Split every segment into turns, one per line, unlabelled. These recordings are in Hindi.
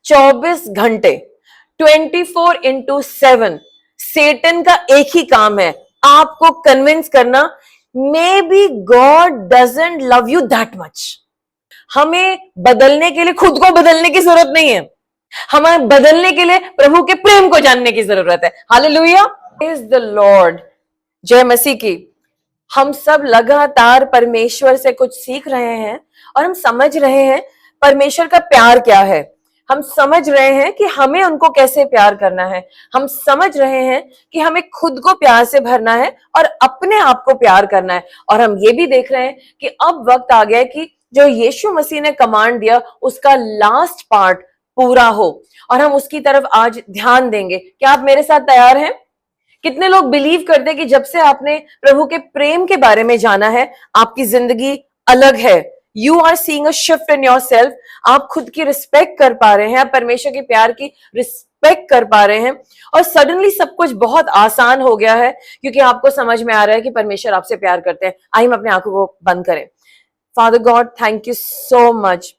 24 घंटे 24/7 सेटन का एक ही काम है, आपको कन्विंस करना may be God doesn't love you that much. हमें बदलने के लिए खुद को बदलने की जरूरत नहीं है, हमें बदलने के लिए प्रभु के प्रेम को जानने की जरूरत है। हालेलुया, प्रेज द लॉर्ड, जय मसीह की। हम सब लगातार परमेश्वर से कुछ सीख रहे हैं और हम समझ रहे हैं परमेश्वर का प्यार क्या है। हम समझ रहे हैं कि हमें उनको कैसे प्यार करना है। हम समझ रहे हैं कि हमें खुद को प्यार से भरना है और अपने आप को प्यार करना है। और हम ये भी देख रहे हैं कि अब वक्त आ गया है कि जो यीशु मसीह ने कमांड दिया उसका लास्ट पार्ट पूरा हो, और हम उसकी तरफ आज ध्यान देंगे। क्या आप मेरे साथ तैयार हैं? कितने लोग बिलीव करते हैं कि जब से आपने प्रभु के प्रेम के बारे में जाना है आपकी जिंदगी अलग है। You are seeing a shift in your self. आप खुद की रिस्पेक्ट कर पा रहे हैं, आप परमेश्वर के प्यार की रिस्पेक्ट कर पा रहे हैं, और सडनली सब कुछ बहुत आसान हो गया है क्योंकि आपको समझ में आ रहा है कि परमेश्वर आपसे प्यार करते हैं। आइए हम अपने आंखों को बंद करें। Father God, thank you so much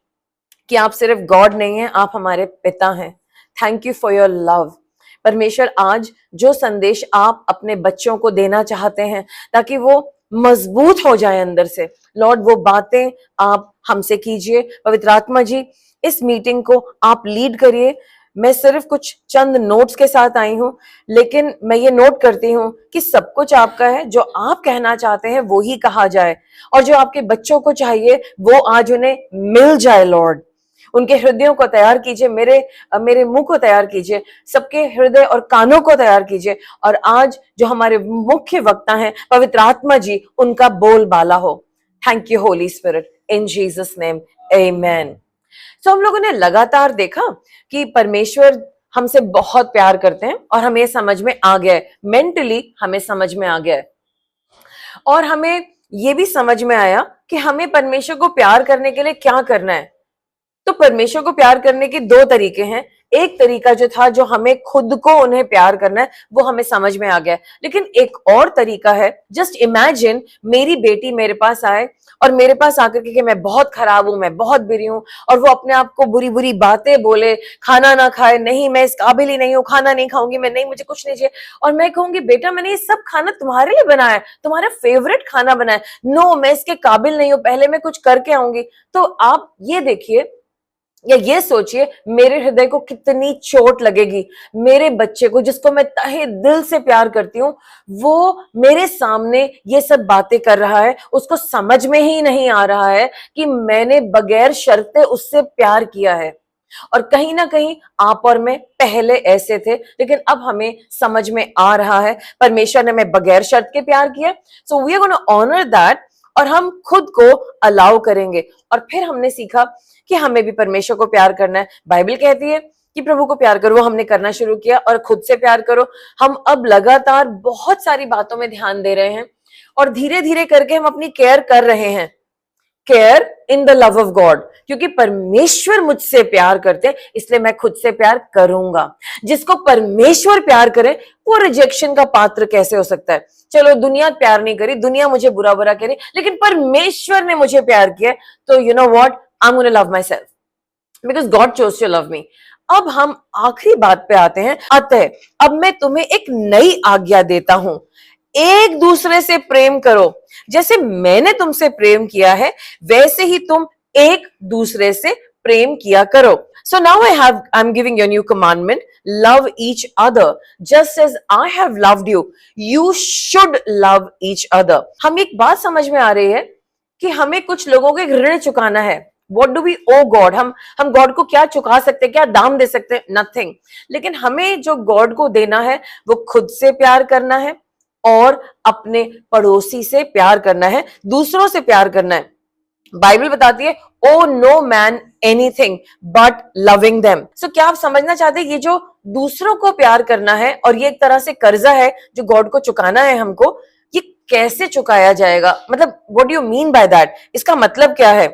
कि आप सिर्फ गॉड नहीं हैं, आप हमारे पिता हैं। Thank you for your love. परमेश्वर, आज जो संदेश आप अपने बच्चों को देना चाहते हैं ताकि वो मजबूत हो जाए अंदर से, लॉर्ड वो बातें आप हमसे कीजिए। पवित्र आत्मा जी, इस मीटिंग को आप लीड करिए। मैं सिर्फ कुछ चंद नोट्स के साथ आई हूं, लेकिन मैं ये नोट करती हूं कि सब कुछ आपका है। जो आप कहना चाहते हैं वो ही कहा जाए, और जो आपके बच्चों को चाहिए वो आज उन्हें मिल जाए। लॉर्ड, उनके हृदयों को तैयार कीजिए, मेरे मुंह को तैयार कीजिए, सबके हृदय और कानों को तैयार कीजिए। और आज जो हमारे मुख्य वक्ता हैं पवित्र आत्मा जी, उनका बोलबाला हो। Thank you holy spirit, in Jesus name, amen. तो हम लोगों ने लगातार देखा कि परमेश्वर हमसे बहुत प्यार करते हैं, और हमें समझ में आ गया है, मेंटली हमें समझ में आ गया है। और हमें यह भी समझ में आया कि हमें परमेश्वर को प्यार करने के लिए क्या करना है। तो परमेश्वर को प्यार करने के दो तरीके हैं। एक तरीका जो था, जो हमें खुद को उन्हें प्यार करना है, वो हमें समझ में आ गया। लेकिन एक और तरीका है। जस्ट इमेजिन, मेरी बेटी मेरे पास आए और मेरे पास आकर के कि मैं बहुत खराब हूं, मैं बहुत बुरी हूं, और वो अपने आप को बुरी बुरी बातें बोले, खाना ना खाए, नहीं मैं इस काबिल ही नहीं हूं, खाना नहीं खाऊंगी मैं, नहीं मुझे कुछ नहीं चाहिए। और मैं कहूंगी बेटा मैंने ये सब खाना तुम्हारे लिए बनाया है, तुम्हारा फेवरेट खाना बनाया है, नो मैं इसके काबिल नहीं हूं, पहले मैं कुछ करके आऊंगी। तो आप ये देखिए या ये सोचिए मेरे हृदय को कितनी चोट लगेगी। मेरे बच्चे को, जिसको मैं तहे दिल से प्यार करती हूँ, वो मेरे सामने ये सब बातें कर रहा है, उसको समझ में ही नहीं आ रहा है कि मैंने बगैर शर्ते उससे प्यार किया है। और कहीं ना कहीं आप और मैं पहले ऐसे थे, लेकिन अब हमें समझ में आ रहा है परमेश्वर ने हमें बगैर शर्त के प्यार किया। So we are gonna honour that, और हम खुद को अलाउ करेंगे। और फिर हमने सीखा कि हमें भी परमेश्वर को प्यार करना है। बाइबल कहती है कि प्रभु को प्यार करो, हमने करना शुरू किया, और खुद से प्यार करो। हम अब लगातार बहुत सारी बातों में ध्यान दे रहे हैं, और धीरे धीरे करके हम अपनी केयर कर रहे हैं। Care in the love of God, क्योंकि परमेश्वर मुझसे प्यार करते हैं, इसलिए मैं खुद से प्यार करूंगा। जिसको परमेश्वर प्यार करे वो रिजेक्शन का पात्र कैसे हो सकता है? चलो दुनिया प्यार नहीं करी, दुनिया मुझे बुरा बुरा करे, लेकिन परमेश्वर ने मुझे प्यार किया, तो you know what, I am gonna love my self because God chose to love me. अब हम आखिरी बात पे आते हैं। अतः अब मैं तुम्हें एक नई आज्ञा देता हूं, एक दूसरे से प्रेम करो। जैसे मैंने तुमसे प्रेम किया है वैसे ही तुम एक दूसरे से प्रेम किया करो। So now I'm giving you a new commandment, love each other just as I have loved you. You should love each other. हम एक बात समझ में आ रही है कि हमें कुछ लोगों को एक ऋण चुकाना है। What do we owe God? हम गॉड को क्या चुका सकते हैं, क्या दाम दे सकते हैं? नथिंग। लेकिन हमें जो गॉड को देना है वो खुद से प्यार करना है, और अपने पड़ोसी से प्यार करना है, दूसरों से प्यार करना है। बाइबल बताती है owe no man anything but loving them. So क्या आप समझना चाहते हैं ये जो दूसरों को प्यार करना है, और ये एक तरह से कर्जा है जो गॉड को चुकाना है हमको, ये कैसे चुकाया जाएगा? मतलब what do you mean by that? इसका मतलब क्या है?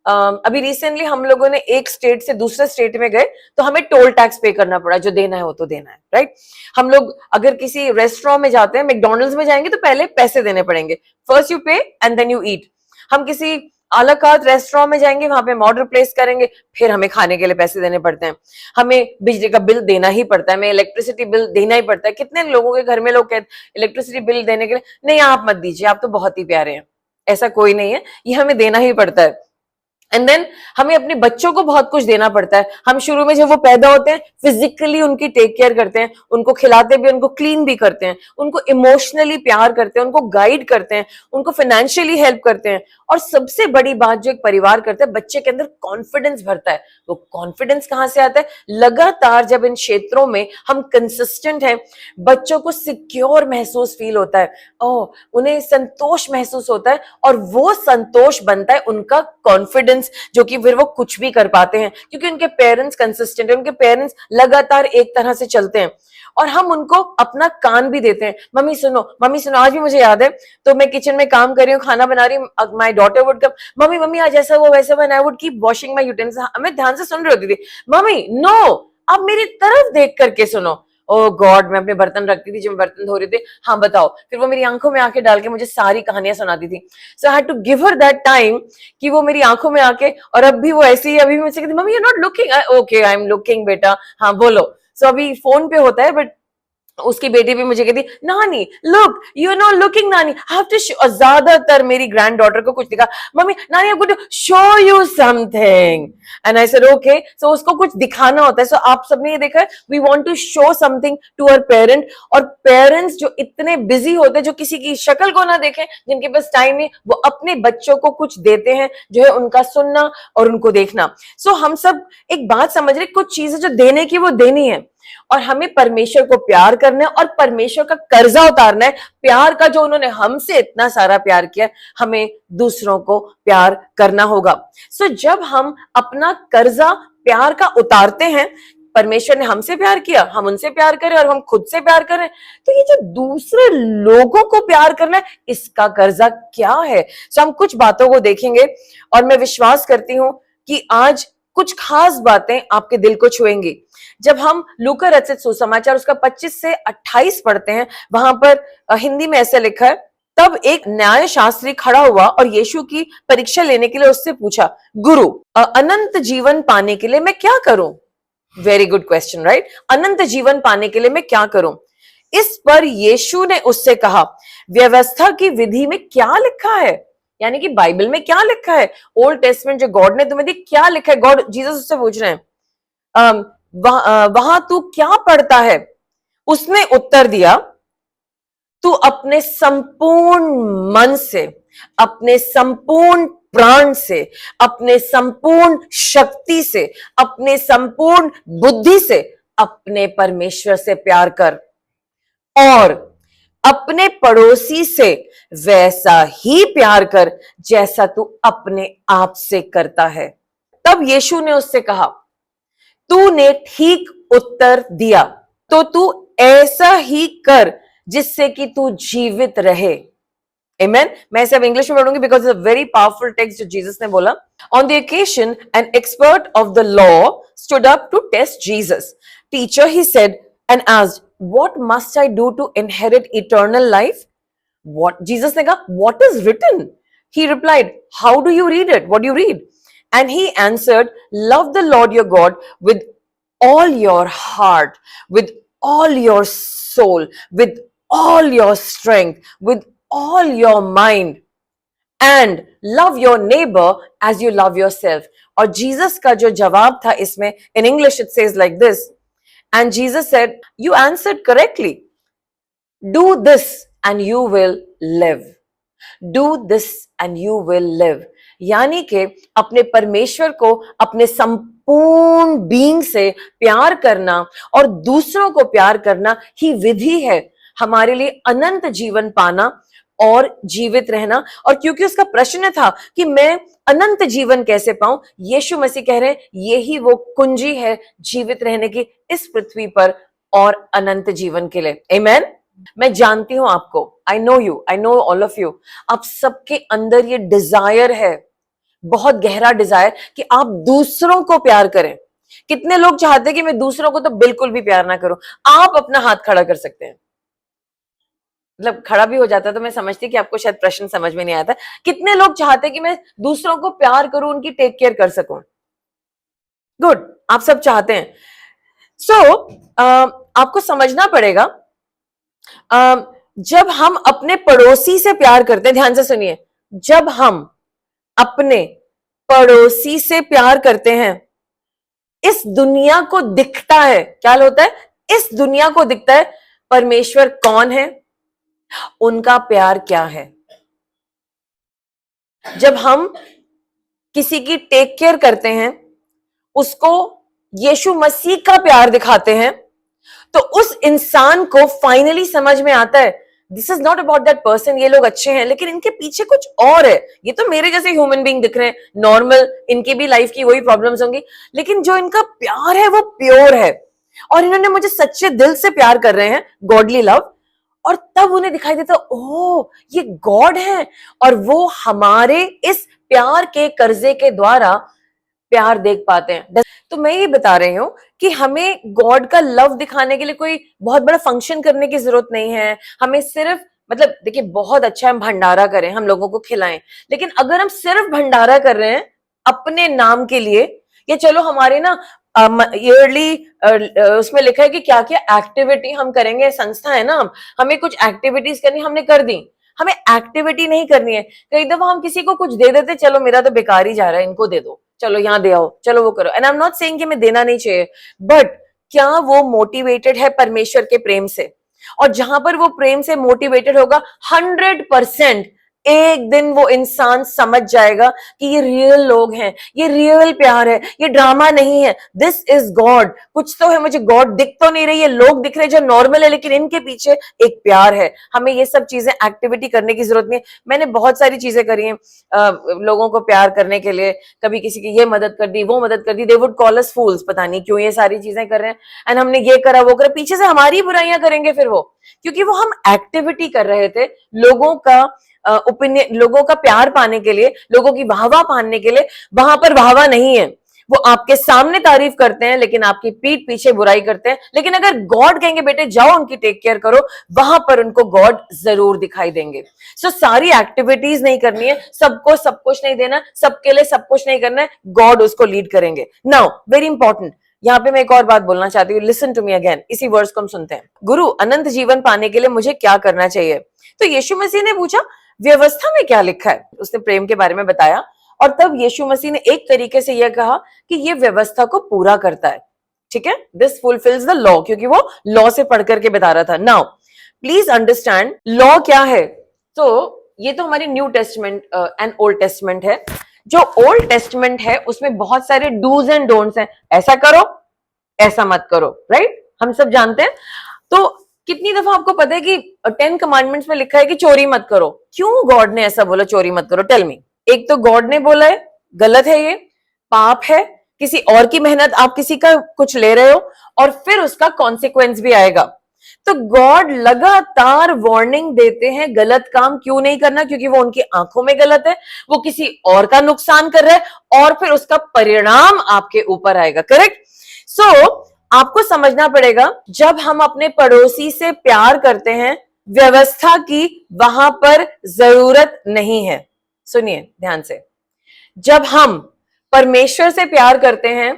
अभी रिसेंटली हम लोगों ने एक स्टेट से दूसरे स्टेट में गए, तो हमें टोल टैक्स पे करना पड़ा। जो देना है वो तो देना है, राइट? हम लोग अगर किसी रेस्टोरेंट में जाते हैं, मैकडॉनल्ड्स में जाएंगे, तो पहले पैसे देने पड़ेंगे। फर्स्ट यू पे एंड देन यू ईट। हम किसी आला कार्ट रेस्टोरेंट में जाएंगे, वहां पे हम ऑर्डर प्लेस करेंगे, फिर हमें खाने के लिए पैसे देने पड़ते हैं, हमें बिजली का बिल देना ही पड़ता है, हमें इलेक्ट्रिसिटी बिल देना ही पड़ता है। कितने लोगों के घर में लोग कहते इलेक्ट्रिसिटी बिल देने के लिए, नहीं आप मत दीजिए, आप तो बहुत ही प्यारे हैं। ऐसा कोई नहीं है, ये हमें देना ही पड़ता है। एंड देन हमें अपने बच्चों को बहुत कुछ देना पड़ता है। हम शुरू में जब वो पैदा होते हैं फिजिकली उनकी टेक केयर करते हैं, उनको खिलाते भी, उनको क्लीन भी करते हैं, उनको इमोशनली प्यार करते हैं, उनको गाइड करते हैं, उनको फाइनेंशियली हेल्प करते हैं। और सबसे बड़ी बात जो एक परिवार करता है, बच्चे के अंदर कॉन्फिडेंस भरता है। वो कॉन्फिडेंस कहां से आता है? लगातार जब इन क्षेत्रों में हम कंसिस्टेंट हैं, बच्चों को सिक्योर महसूस फील होता है, उन्हें संतोष महसूस होता है, और वो संतोष बनता है उनका कॉन्फिडेंस, जो कि फिर वो कुछ भी कर पाते हैं, क्योंकि उनके पेरेंट्स कंसिस्टेंट है, उनके पेरेंट्स लगातार एक तरह से चलते हैं। और हम उनको अपना कान भी देते हैं। मम्मी सुनो, मम्मी सुनो। आज भी मुझे याद है, तो मैं किचन में काम कर रही हूँ, खाना बना रही हूँ, my daughter would come, mummy mummy आज ऐसा वो वैसा, when I would keep washing my utensils, मैं ध्यान से सुन रही होती थी, मम्मी नो, आप मेरी तरफ देख करके सुनो। ओ गॉड, मैं अपने बर्तन रखती थी, जब मैं बर्तन धो रही थी, हाँ बताओ, फिर वो मेरी आंखों में आके डाल के मुझे सारी कहानियां सुनाती थी। So I had to give her that time कि वो मेरी आंखों में आके, और अब भी वो ऐसी ही, अभी भी मुझसे कहती, mummy you not looking, okay I am looking बेटा, हाँ बोलो। सो अभी फोन पे होता है, बट उसकी बेटी भी मुझे कहती, nani look, you are not looking nani, I have to show. ज्यादातर मेरी ग्रैंड डॉटर को कुछ दिखा, मम्मी नानी I am going to show you something, and I said okay. So उसको कुछ दिखाना होता है। सो आप सबने ये देखा है, we want to show something to our parent. और पेरेंट्स जो इतने बिजी होते हैं, जो किसी की शक्ल को ना देखें, जिनके पास टाइम नहीं, वो अपने बच्चों को कुछ देते हैं, जो है उनका सुनना और उनको देखना। सो हम सब एक बात समझ रहे, कुछ चीजें जो देने की वो देनी है, और हमें परमेश्वर को प्यार करना है, और परमेश्वर का कर्जा उतारना है, प्यार का, जो उन्होंने हमसे इतना सारा प्यार किया, हमें दूसरों को प्यार करना होगा। सो जब हम अपना कर्जा प्यार का उतारते हैं, परमेश्वर ने हमसे प्यार किया, हम उनसे प्यार करें, और हम खुद से प्यार करें, तो ये जो दूसरे लोगों को प्यार करना है, इसका कर्जा क्या है? सो हम कुछ बातों को देखेंगे, और मैं विश्वास करती हूं कि आज कुछ खास बातें आपके दिल को छुएंगी। जब हम लूका रचित सुसमाचार उसका 25 से 28 पढ़ते हैं, वहां पर हिंदी में ऐसे लिखा है, तब एक न्याय शास्त्री खड़ा हुआ और यीशु की परीक्षा लेने के लिए उससे पूछा, गुरु, अनंत जीवन पाने के लिए मैं क्या करूं? Very good question, right? अनंत जीवन पाने के लिए मैं क्या करूं? इस पर यीशु ने उससे कहा, व्यवस्था की विधि में क्या लिखा है? यानी कि बाइबल में क्या लिखा है, ओल्ड टेस्टमेंट जो गॉड ने तुम्हें दी, क्या लिखा है? गॉड, जीसस उससे पूछ रहे हैं, वहां तू क्या पढ़ता है? उसने उत्तर दिया, तू अपने संपूर्ण मन से, अपने संपूर्ण प्राण से, अपने संपूर्ण शक्ति से, अपने संपूर्ण बुद्धि से अपने परमेश्वर से प्यार कर, और अपने पड़ोसी से वैसा ही प्यार कर जैसा तू अपने आप से करता है। तब यीशु ने उससे कहा, तूने ठीक उत्तर दिया, तो तू ऐसा ही कर जिससे कि तू जीवित रहे। Amen. मैं इसे अब इंग्लिश में पढ़ूंगी because it's a very powerful text जो जीसस ने बोला। On the occasion an expert of the law stood up to test Jesus. Teacher, he said, and asked, what must I do to inherit eternal life? What? Jesus ने कहा, what is written? He replied, how do you read it? What do you read? And he answered, love the Lord your God with all your heart, with all your soul, with all your strength, with all your mind, and love your neighbor as you love yourself. और जीसस का जो जवाब था इसमें, in English it says like this, and Jesus said, you answered correctly. Do this and you will live. Do this and you will live. यानी कि अपने परमेश्वर को अपने संपूर्ण बीइंग से प्यार करना और दूसरों को प्यार करना ही विधि है हमारे लिए अनंत जीवन पाना और जीवित रहना। और क्योंकि उसका प्रश्न था कि मैं अनंत जीवन कैसे पाऊं, यीशु मसीह कह रहे हैं यही वो कुंजी है जीवित रहने की इस पृथ्वी पर और अनंत जीवन के लिए। आमेन। मैं जानती हूं आपको, I know you, I know all of you, आप सबके अंदर ये डिजायर है, बहुत गहरा डिजायर कि आप दूसरों को प्यार करें। कितने लोग चाहते हैं कि मैं दूसरों को तो बिल्कुल भी प्यार ना करूं? आप अपना हाथ खड़ा कर सकते हैं। मतलब खड़ा भी हो जाता तो मैं समझती कि आपको शायद प्रश्न समझ में नहीं आता। कितने लोग चाहते कि मैं दूसरों को प्यार करूं, उनकी टेक केयर कर सकूं? गुड, आप सब चाहते हैं। आपको समझना पड़ेगा, जब हम अपने पड़ोसी से प्यार करते हैं, ध्यान से सुनिए, जब हम अपने पड़ोसी से प्यार करते हैं, इस दुनिया को दिखता है, क्या होता है? इस दुनिया को दिखता है परमेश्वर कौन है, उनका प्यार क्या है। जब हम किसी की टेक केयर करते हैं, उसको यीशु मसीह का प्यार दिखाते हैं, तो उस इंसान को फाइनली समझ में आता है this is not about that person, ये लोग अच्छे हैं लेकिन इनके पीछे कुछ और है। ये तो मेरे जैसे ह्यूमन बीइंग दिख रहे हैं, नॉर्मल, इनकी भी लाइफ की वही प्रॉब्लम्स होंगी, लेकिन जो इनका प्यार है वो प्योर है और इन्होंने मुझे सच्चे दिल से प्यार कर रहे हैं, गॉडली लव। और तब उन्हें दिखाई देता, ओह ये गॉड है और वो हमारे इस प्यार के कर्जे के द्वारा प्यार देख पाते हैं। तो मैं ये बता रही हूं कि हमें गॉड का लव दिखाने के लिए कोई बहुत बड़ा फंक्शन करने की जरूरत नहीं है। हमें सिर्फ, मतलब देखिए, बहुत अच्छा हम भंडारा करें, हम लोगों को खिलाएं, लेकिन अगर हम सिर्फ भंडारा कर रहे हैं अपने नाम के लिए, या चलो हमारे ना ईयरली उसमें लिखा है कि क्या क्या एक्टिविटी हम करेंगे, संस्था है ना, हमें कुछ एक्टिविटीज करनी, हमने कर दी, हमें एक्टिविटी नहीं करनी है। कई दफा हम किसी को कुछ दे देते, चलो मेरा तो बेकार ही जा रहा है, इनको दे दो, चलो यहाँ दे आओ, चलो वो करो। And I am not saying कि मैं देना नहीं चाहिए, बट क्या वो मोटिवेटेड है परमेश्वर के प्रेम से? और जहां पर वो प्रेम से मोटिवेटेड होगा, 100% एक दिन वो इंसान समझ जाएगा कि ये रियल लोग हैं, ये रियल प्यार है, ये ड्रामा नहीं है, दिस इज गॉड। कुछ तो है, मुझे गॉड दिख तो नहीं रही है, लोग दिख रहे हैं जो नॉर्मल है, लेकिन इनके पीछे एक प्यार है। हमें ये सब चीजें एक्टिविटी करने की जरूरत नहीं है। मैंने बहुत सारी चीजें करी हैं लोगों को प्यार करने के लिए, कभी किसी की ये मदद कर दी, वो मदद कर दी, दे वुड कॉल अस फूल्स, पता नहीं क्यों ये सारी चीजें कर रहे हैं, एंड हमने ये करा वो करा, पीछे से हमारी बुराइयां करेंगे फिर वो, क्योंकि वो हम एक्टिविटी कर रहे थे लोगों का ओपिनियन, लोगों का प्यार पाने के लिए, लोगों की वाहवाह पाने के लिए। वहां पर वाहवाह नहीं है, वो आपके सामने तारीफ करते हैं लेकिन आपकी पीठ पीछे बुराई करते हैं। लेकिन अगर गॉड कहेंगे बेटे जाओ उनकी टेक केयर करो, वहां पर उनको गॉड जरूर दिखाई देंगे। सो सारी एक्टिविटीज नहीं करनी है, सबको सब कुछ नहीं देना, सबके लिए सब कुछ नहीं करना है, गॉड उसको लीड करेंगे। नाउ वेरी इंपॉर्टेंट, यहाँ पे मैं एक और बात बोलना चाहती हूँ, लिसन टू मी अगेन। इसी वर्ड्स को हम सुनते हैं, गुरु अनंत जीवन पाने के लिए मुझे क्या करना चाहिए? तो यीशु मसीह ने पूछा व्यवस्था में क्या लिखा है, उसने प्रेम के बारे में बताया, और तब यीशु मसीह ने एक तरीके से यह कहा कि ये व्यवस्था को पूरा करता है, ठीक है, दिस फुलफिल्स द लॉ, क्योंकि वो लॉ से पढ़ करके बता रहा था। नाउ प्लीज अंडरस्टैंड लॉ क्या है। तो ये तो हमारी new testament and old testament है। जो ओल्ड टेस्टमेंट है उसमें बहुत सारे डूज एंड डोंट्स हैं, ऐसा करो ऐसा मत करो, राइट, हम सब जानते हैं। तो कितनी दफा आपको पता है कि 10 कमांडमेंट्स में लिखा है कि चोरी मत करो? क्यों गॉड ने ऐसा बोला चोरी मत करो? Tell me. एक तो गॉड ने बोला है, गलत है, ये पाप है, किसी और की मेहनत, आप किसी का कुछ ले रहे हो और फिर उसका कॉन्सिक्वेंस भी आएगा। तो गॉड लगातार वार्निंग देते हैं गलत काम क्यों नहीं करना, क्योंकि वो उनकी आंखों में गलत है, वो किसी और का नुकसान कर रहा है और फिर उसका परिणाम आपके ऊपर आएगा, करेक्ट? सो आपको समझना पड़ेगा, जब हम अपने पड़ोसी से प्यार करते हैं, व्यवस्था की वहां पर जरूरत नहीं है। सुनिए ध्यान से, जब हम परमेश्वर से प्यार करते हैं,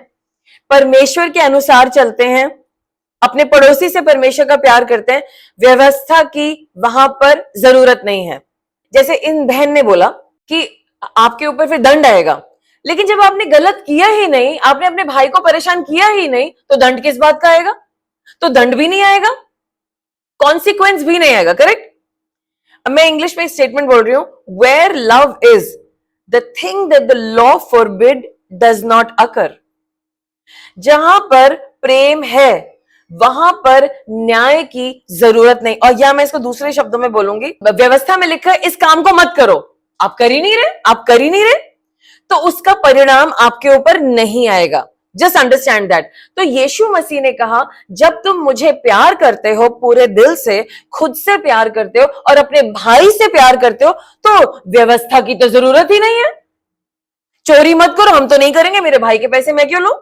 परमेश्वर के अनुसार चलते हैं, अपने पड़ोसी से परमेश्वर का प्यार करते हैं, व्यवस्था की वहां पर जरूरत नहीं है। जैसे इन बहन ने बोला कि आपके ऊपर फिर दंड आएगा, लेकिन जब आपने गलत किया ही नहीं, आपने अपने भाई को परेशान किया ही नहीं, तो दंड किस बात का आएगा? तो दंड भी नहीं आएगा, कॉन्सिक्वेंस भी नहीं आएगा, करेक्ट? अब मैं इंग्लिश में एक स्टेटमेंट बोल रही हूं, where love is the thing that the law forbid does not occur. जहां पर प्रेम है वहां पर न्याय की जरूरत नहीं। और या मैं इसको दूसरे शब्दों में बोलूंगी, व्यवस्था में लिखा है इस काम को मत करो, आप कर ही नहीं रहे, आप कर ही नहीं रहे, तो उसका परिणाम आपके ऊपर नहीं आएगा। Just understand that. तो यीशु मसीह ने कहा जब तुम मुझे प्यार करते हो पूरे दिल से, खुद से प्यार करते हो और अपने भाई से प्यार करते हो, तो व्यवस्था की तो जरूरत ही नहीं है। चोरी मत करो, हम तो नहीं करेंगे, मेरे भाई के पैसे मैं क्यों लूं,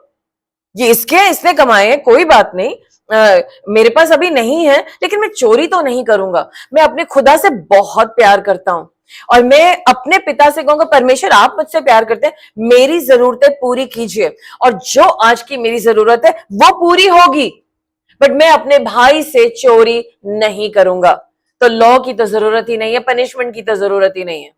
ये इसके इसने कमाए हैं, कोई बात नहीं, मेरे पास अभी नहीं है लेकिन मैं चोरी तो नहीं करूंगा। मैं अपने खुदा से बहुत प्यार करता हूं और मैं अपने पिता से कहूंगा परमेश्वर आप मुझसे प्यार करते हैं, मेरी जरूरतें पूरी कीजिए और जो आज की मेरी जरूरत है वो पूरी होगी, बट मैं अपने भाई से चोरी नहीं करूंगा। तो लॉ की तो जरूरत ही नहीं है, पनिशमेंट की तो जरूरत ही नहीं है,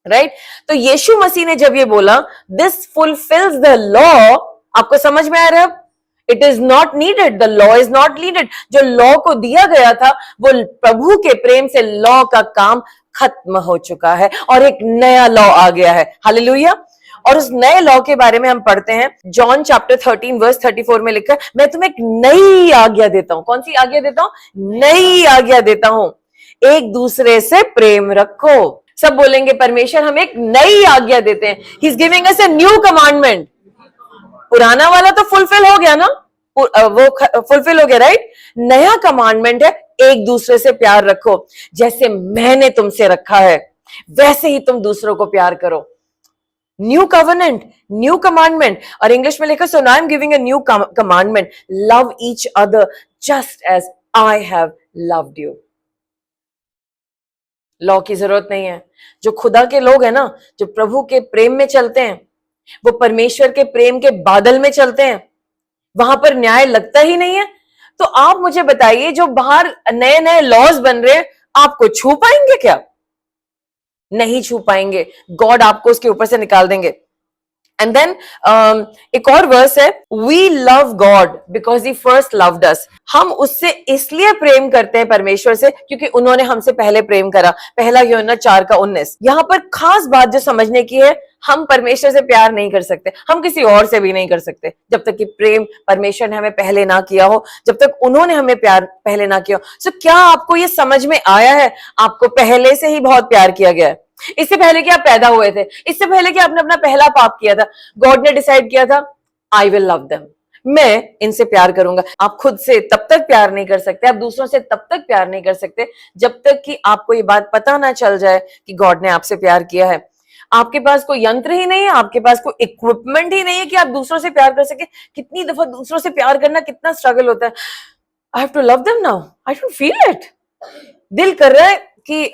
राइट? तो यीशु मसीह ने जब ये बोला दिस फुलफिल्स द लॉ, आपको समझ में आ रहा है? It is not needed, the law is not needed. जो लॉ को दिया गया था वो प्रभु के प्रेम से लॉ का काम खत्म हो चुका है और एक नया लॉ आ गया है। हालेलुया। और उस नए लॉ के बारे में हम पढ़ते हैं जॉन चैप्टर 13 वर्स 34 में लिखा है, मैं तुम्हें एक नई आज्ञा देता हूं। कौन सी आज्ञा देता हूं? नई आज्ञा देता हूं, एक दूसरे से प्रेम रखो। सब बोलेंगे परमेश्वर हमें एक नई आज्ञा देते हैं, he is giving us a new commandment. पुराना वाला तो फुलफिल हो गया ना, वो फुलफिल हो गया, राइट? नया कमांडमेंट है एक दूसरे से प्यार रखो, जैसे मैंने तुमसे रखा है वैसे ही तुम दूसरों को प्यार करो। New covenant, new commandment. और इंग्लिश में लिखा so now I am giving a new commandment, love each other just as I have loved you. Law की जरूरत नहीं है। जो खुदा के लोग हैं ना, जो प्रभु के प्रेम में चलते हैं, वो परमेश्वर के प्रेम के बादल में चलते हैं, वहां पर न्याय लगता ही नहीं है। तो आप मुझे बताइए जो बाहर नए नए लॉज बन रहे हैं, आपको छू पाएंगे क्या? नहीं छू पाएंगे। गॉड आपको उसके ऊपर से निकाल देंगे। एंड देन एक और वर्स है, we love God because he first loved us. हम उससे इसलिए प्रेम करते हैं परमेश्वर से क्योंकि उन्होंने हमसे पहले प्रेम करा। पहला यूहन्ना 4:19। यहां पर खास बात जो समझने की है, हम परमेश्वर से प्यार नहीं कर सकते, हम किसी और से भी नहीं कर सकते जब तक कि प्रेम परमेश्वर ने हमें पहले ना किया हो, जब तक उन्होंने हमें प्यार पहले ना किया हो। सो क्या आपको ये समझ में आया है? आपको पहले से ही बहुत प्यार किया गया है। इससे पहले कि आप पैदा हुए थे, इससे पहले कि आपने अपना पहला पाप किया था, गॉड ने डिसाइड किया था आई विल लव देम, मैं इनसे प्यार करूंगा। आप खुद से तब तक प्यार नहीं कर सकते, आप दूसरों से तब तक प्यार नहीं कर सकते जब तक कि आपको ये बात पता ना चल जाए कि गॉड ने आपसे प्यार किया है। आपके पास कोई यंत्र ही नहीं है, आपके पास कोई इक्विपमेंट ही नहीं है कि आप दूसरों से प्यार कर सके। कितनी दफा दूसरों से प्यार करना कितना स्ट्रगल होता है। I have to love them now, I don't feel it. दिल कर रहा है कि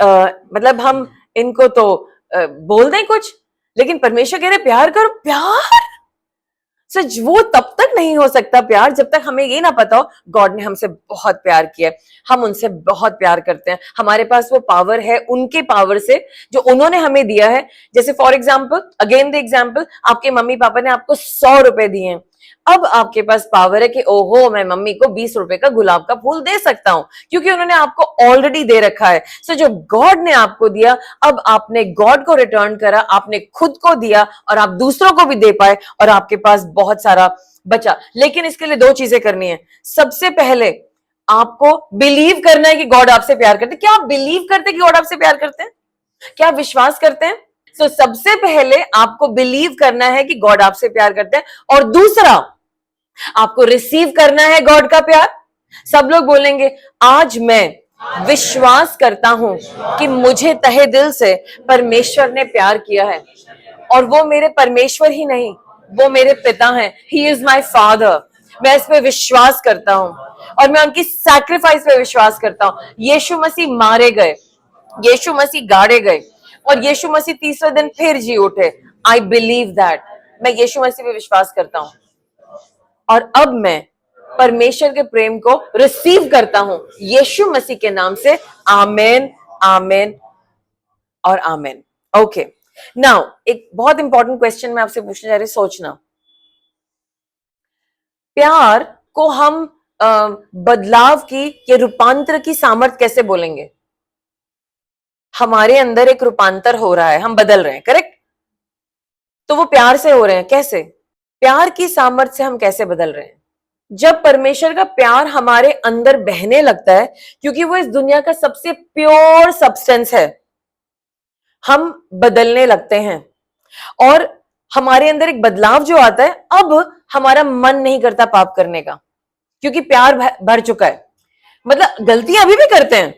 मतलब हम इनको तो बोल दें कुछ, लेकिन परमेश्वर कह रहे प्यार करो। प्यार सच वो तब तक नहीं हो सकता प्यार जब तक हमें ये ना पता हो गॉड ने हमसे बहुत प्यार किया, हम उनसे बहुत प्यार करते हैं। हमारे पास वो पावर है उनके पावर से जो उन्होंने हमें दिया है। जैसे for example, again the example, आपके मम्मी पापा ने आपको 100 रुपए दिए हैं। अब आपके पास पावर है कि ओहो मैं मम्मी को 20 रुपए का गुलाब का फूल दे सकता हूं क्योंकि उन्होंने आपको ऑलरेडी दे रखा है। सो जो गॉड ने आपको दिया, अब आपने गॉड को रिटर्न करा, आपने खुद को दिया और आप दूसरों को भी दे पाए और आपके पास बहुत सारा बचा। लेकिन इसके लिए 2 चीजें करनी है। सबसे पहले आपको बिलीव करना है कि गॉड आपसे प्यार करते हैं। क्या आप बिलीव करते हैं कि गॉड आपसे प्यार करते हैं? क्या आप विश्वास करते हैं? तो सबसे पहले आपको बिलीव करना है कि गॉड आपसे प्यार करते हैं और दूसरा आपको रिसीव करना है गॉड का प्यार। सब लोग बोलेंगे आज मैं विश्वास करता हूं कि मुझे तहे दिल से परमेश्वर ने प्यार किया है और वो मेरे परमेश्वर ही नहीं, वो मेरे पिता हैं। He is my father. मैं इस पे विश्वास करता हूं और मैं उनकी सैक्रिफाइस पे विश्वास करता हूं। यीशु मसीह मारे गए, यीशु मसीह गाड़े गए और यीशु मसीह तीसरे दिन फिर जी उठे। I believe that. मैं यीशु मसीह पे विश्वास करता हूं और अब मैं परमेश्वर के प्रेम को रिसीव करता हूं यीशु मसीह के नाम से। आमेन, आमेन और आमेन। ओके, नाउ एक बहुत इंपॉर्टेंट क्वेश्चन मैं आपसे पूछने जा रही हूं, सोचना। प्यार को हम बदलाव की या रूपांतर की सामर्थ्य कैसे बोलेंगे? हमारे अंदर एक रूपांतर हो रहा है, हम बदल रहे हैं, करेक्ट? तो वो प्यार से हो रहे हैं। कैसे? प्यार की सामर्थ्य से हम कैसे बदल रहे हैं? जब परमेश्वर का प्यार हमारे अंदर बहने लगता है, क्योंकि वो इस दुनिया का सबसे प्योर सब्सटेंस है, हम बदलने लगते हैं और हमारे अंदर एक बदलाव जो आता है। अब हमारा मन नहीं करता पाप करने का क्योंकि प्यार भर चुका है। मतलब गलतियां अभी भी करते हैं,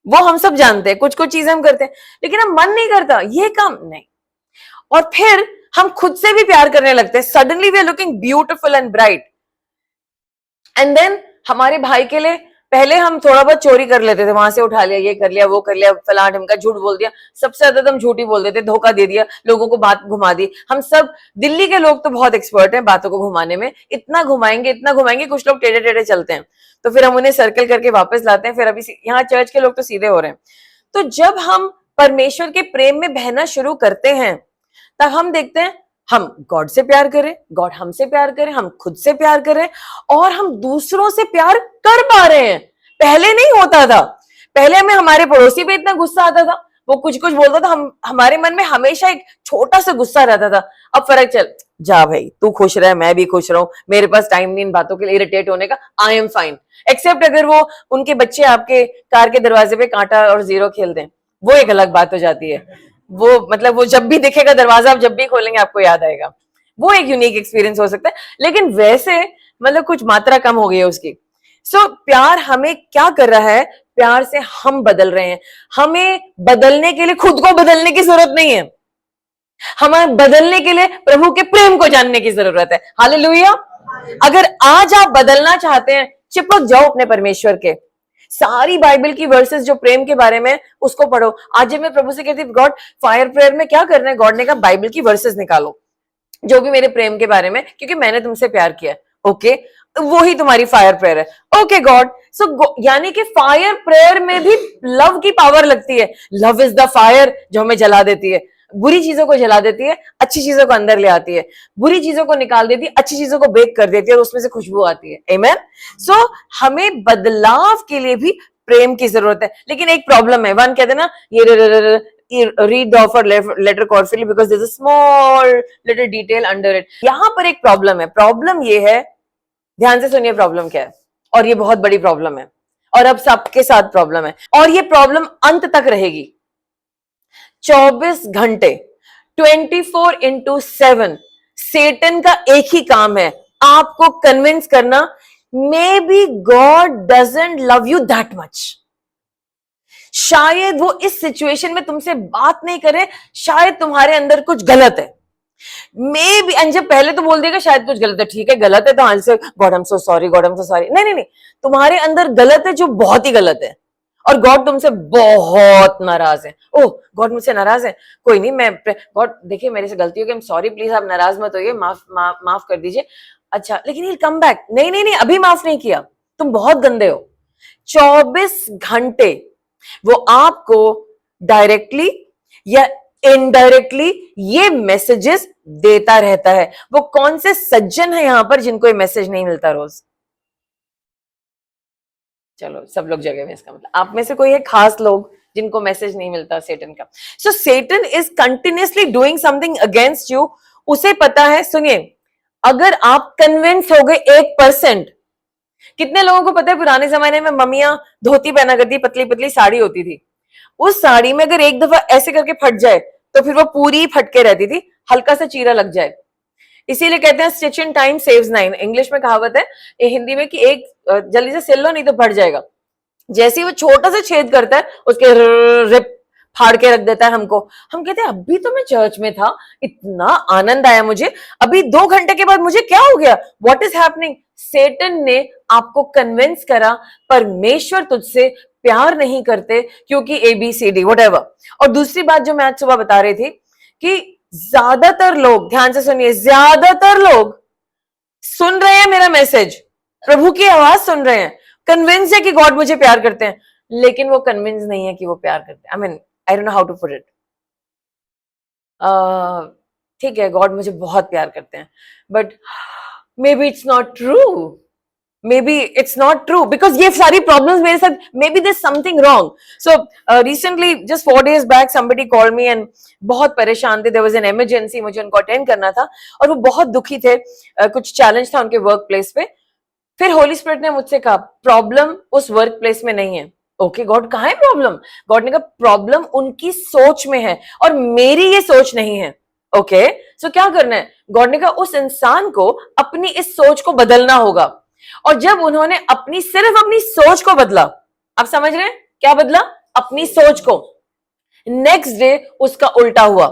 वो हम सब जानते हैं, कुछ कुछ चीजें हम करते हैं, लेकिन हम मन नहीं करता ये काम नहीं। और फिर हम खुद से भी प्यार करने लगते हैं। Suddenly we are looking beautiful and bright and then हमारे भाई के लिए पहले हम थोड़ा बहुत चोरी कर लेते थे, वहां से उठा लिया, ये कर लिया, वो कर लिया, फलां ढिमका, झूठ बोल दिया, सबसे ज्यादा तो हम झूठ ही बोल देते, धोखा दे दिया, लोगों को बात घुमा दी। हम सब दिल्ली के लोग तो बहुत एक्सपर्ट हैं बातों को घुमाने में, इतना घुमाएंगे इतना घुमाएंगे, कुछ लोग टेढ़े टेढ़े चलते हैं, तो फिर हम उन्हें सर्कल करके वापस लाते हैं। फिर अभी यहाँ चर्च के लोग तो सीधे हो रहे हैं। तो जब हम परमेश्वर के प्रेम में बहना शुरू करते हैं, तब हम देखते हैं हम गॉड से प्यार करें, गॉड हमसे प्यार करें, हम खुद से प्यार करें, और हम दूसरों से प्यार कर पा रहे हैं। पहले नहीं होता था। पहले हमें हमारे पड़ोसी पे इतना गुस्सा आता था, वो कुछ कुछ बोलता था, हमारे मन में हमेशा एक छोटा सा गुस्सा रहता था। अब फर्क चल, जा भाई तू खुश रहे, मैं भी खुश रहूं, मेरे पास टाइम नहीं इन बातों के लिए इरिटेट होने का, आई एम फाइन। एक्सेप्ट अगर वो उनके बच्चे आपके कार के दरवाजे पे कांटा और जीरो खेल दें, वो एक अलग बात हो जाती है। वो मतलब वो जब भी दिखेगा दरवाजा, आप जब भी खोलेंगे आपको याद आएगा, वो एक यूनिक एक्सपीरियंस हो सकता है। लेकिन वैसे मतलब कुछ मात्रा कम हो गई है उसकी। प्यार हमें क्या कर रहा है, प्यार से हम बदल रहे हैं। हमें बदलने के लिए खुद को बदलने की जरूरत नहीं है, हमें बदलने के लिए प्रभु के प्रेम को जानने की जरूरत है। हालेलुया। अगर आज आप बदलना चाहते हैं, चिपक जाओ अपने परमेश्वर के। सारी बाइबल की वर्सेस जो प्रेम के बारे में, उसको पढ़ो। आज जब मैं प्रभु से कहती गॉड फायर प्रेयर में क्या करना है, गॉड ने कहा बाइबल की वर्सेस निकालो जो भी मेरे प्रेम के बारे में, क्योंकि मैंने तुमसे प्यार किया। ओके, वो ही तुम्हारी फायर प्रेयर है। ओके गॉड, यानी कि फायर प्रेयर में भी लव की पावर लगती है। लव इज द फायर जो हमें जला देती है, बुरी चीजों को जला देती है, अच्छी चीजों को अंदर ले आती है, बुरी चीजों को निकाल देती है, अच्छी चीजों को बेक कर देती है और उसमें से खुशबू आती है। आमेन। हमें बदलाव के लिए भी प्रेम की जरूरत है। लेकिन एक प्रॉब्लम है, वन कहते ना, ये read the offer letter carefully because there's a small little detail under it। यहां पर एक प्रॉब्लम है। प्रॉब्लम ये है, ध्यान से सुनिए प्रॉब्लम क्या है, और ये बहुत बड़ी प्रॉब्लम है, और अब सबके साथ प्रॉब्लम है, और ये प्रॉब्लम अंत तक रहेगी। 24 घंटे 24/7 सेटन का एक ही काम है, आपको कन्विंस करना may be God doesn't love you that much. शायद वो इस सिचुएशन में तुमसे बात नहीं करे, शायद तुम्हारे अंदर कुछ गलत है। मे बी, जब पहले तो बोल देगा शायद कुछ गलत है, ठीक है गलत है तो आज से God I am so sorry, God I am so sorry. नहीं नहीं नहीं, तुम्हारे अंदर गलत है जो बहुत ही गलत है, और गॉड तुमसे बहुत नाराज है। ओह गॉड मुझसे नाराज है, कोई नहीं, मैं गॉड देखिए मेरे से गलती हो गई, सॉरी प्लीज आप नाराज मत होइए, माफ कर दीजिए। अच्छा लेकिन ये कम बैक, नहीं नहीं नहीं अभी माफ नहीं किया, तुम बहुत गंदे हो। 24 घंटे वो आपको डायरेक्टली या इनडायरेक्टली ये मैसेजेस देता रहता है। वो कौन से सज्जन है यहां पर जिनको ये मैसेज नहीं मिलता रोज? चलो सब लोग जगह में, इसका मतलब आप में से कोई है खास लोग जिनको मैसेज नहीं मिलता सेटन का। So Satan is continuously doing something against you. उसे पता है, सुनिए, अगर आप कन्विंस हो गए 1%, कितने लोगों को पता है पुराने जमाने में मम्मियां धोती पहना करती, पतली पतली साड़ी होती थी, उस साड़ी में अगर एक दफा ऐसे करके फट जाए तो फिर वो पूरी फटके रहती थी, हल्का सा चीरा लग जाए। इसीलिए कहते हैं stitch in time saves 9। English में कहावत है, हिंदी में कि एक जल्दी से सिल लो नहीं तो फट जाएगा। जैसे ही वो छोटा सा छेद करता है, उसके रिप फाड़ के रख देता है हमको। हम कहते हैं अभी तो मैं चर्च में था, इतना आनंद आया मुझे, अभी 2 घंटे के बाद मुझे क्या हो गया, व्हाट इज हैपनिंग? सेटन ने आपको कन्विंस करा परमेश्वर तुझसे प्यार नहीं करते, क्योंकि ABCD व्हाटएवर। और दूसरी बात जो मैं आज सुबह बता रही थी कि ज्यादातर लोग, ध्यान से सुनिए, ज्यादातर लोग सुन रहे हैं मेरा मैसेज, प्रभु की आवाज सुन रहे हैं, कन्विंस है कि गॉड मुझे प्यार करते हैं, लेकिन वो कन्विंस नहीं है कि वो प्यार करते हैं। I mean I don't know how to put it. ठीक है गॉड मुझे बहुत प्यार करते हैं, but maybe it's not true, maybe it's not true, because ये सारी प्रॉब्लम्स मेरे साथ, maybe there's something wrong। So recently just 4 days back somebody called me and बहुत परेशान थे, there was an emergency, मुझे उनको अटेंड करना था, और वो बहुत दुखी थे, कुछ चैलेंज था उनके वर्क प्लेस पे। फिर होली स्पिरिट ने मुझसे कहा प्रॉब्लम उस वर्क प्लेस में नहीं है। ओके गॉड कहाँ है प्रॉब्लम? गॉड ने कहा प्रॉब्लम उनकी सोच में है, और मेरी ये सोच नहीं है। ओके सो क्या करना है? गॉड ने कहा उस इंसान को अपनी इस सोच को बदलना होगा। और जब उन्होंने सिर्फ अपनी सोच को बदला, आप समझ रहे हैं क्या बदला? अपनी सोच को। नेक्स्ट डे उसका उल्टा हुआ,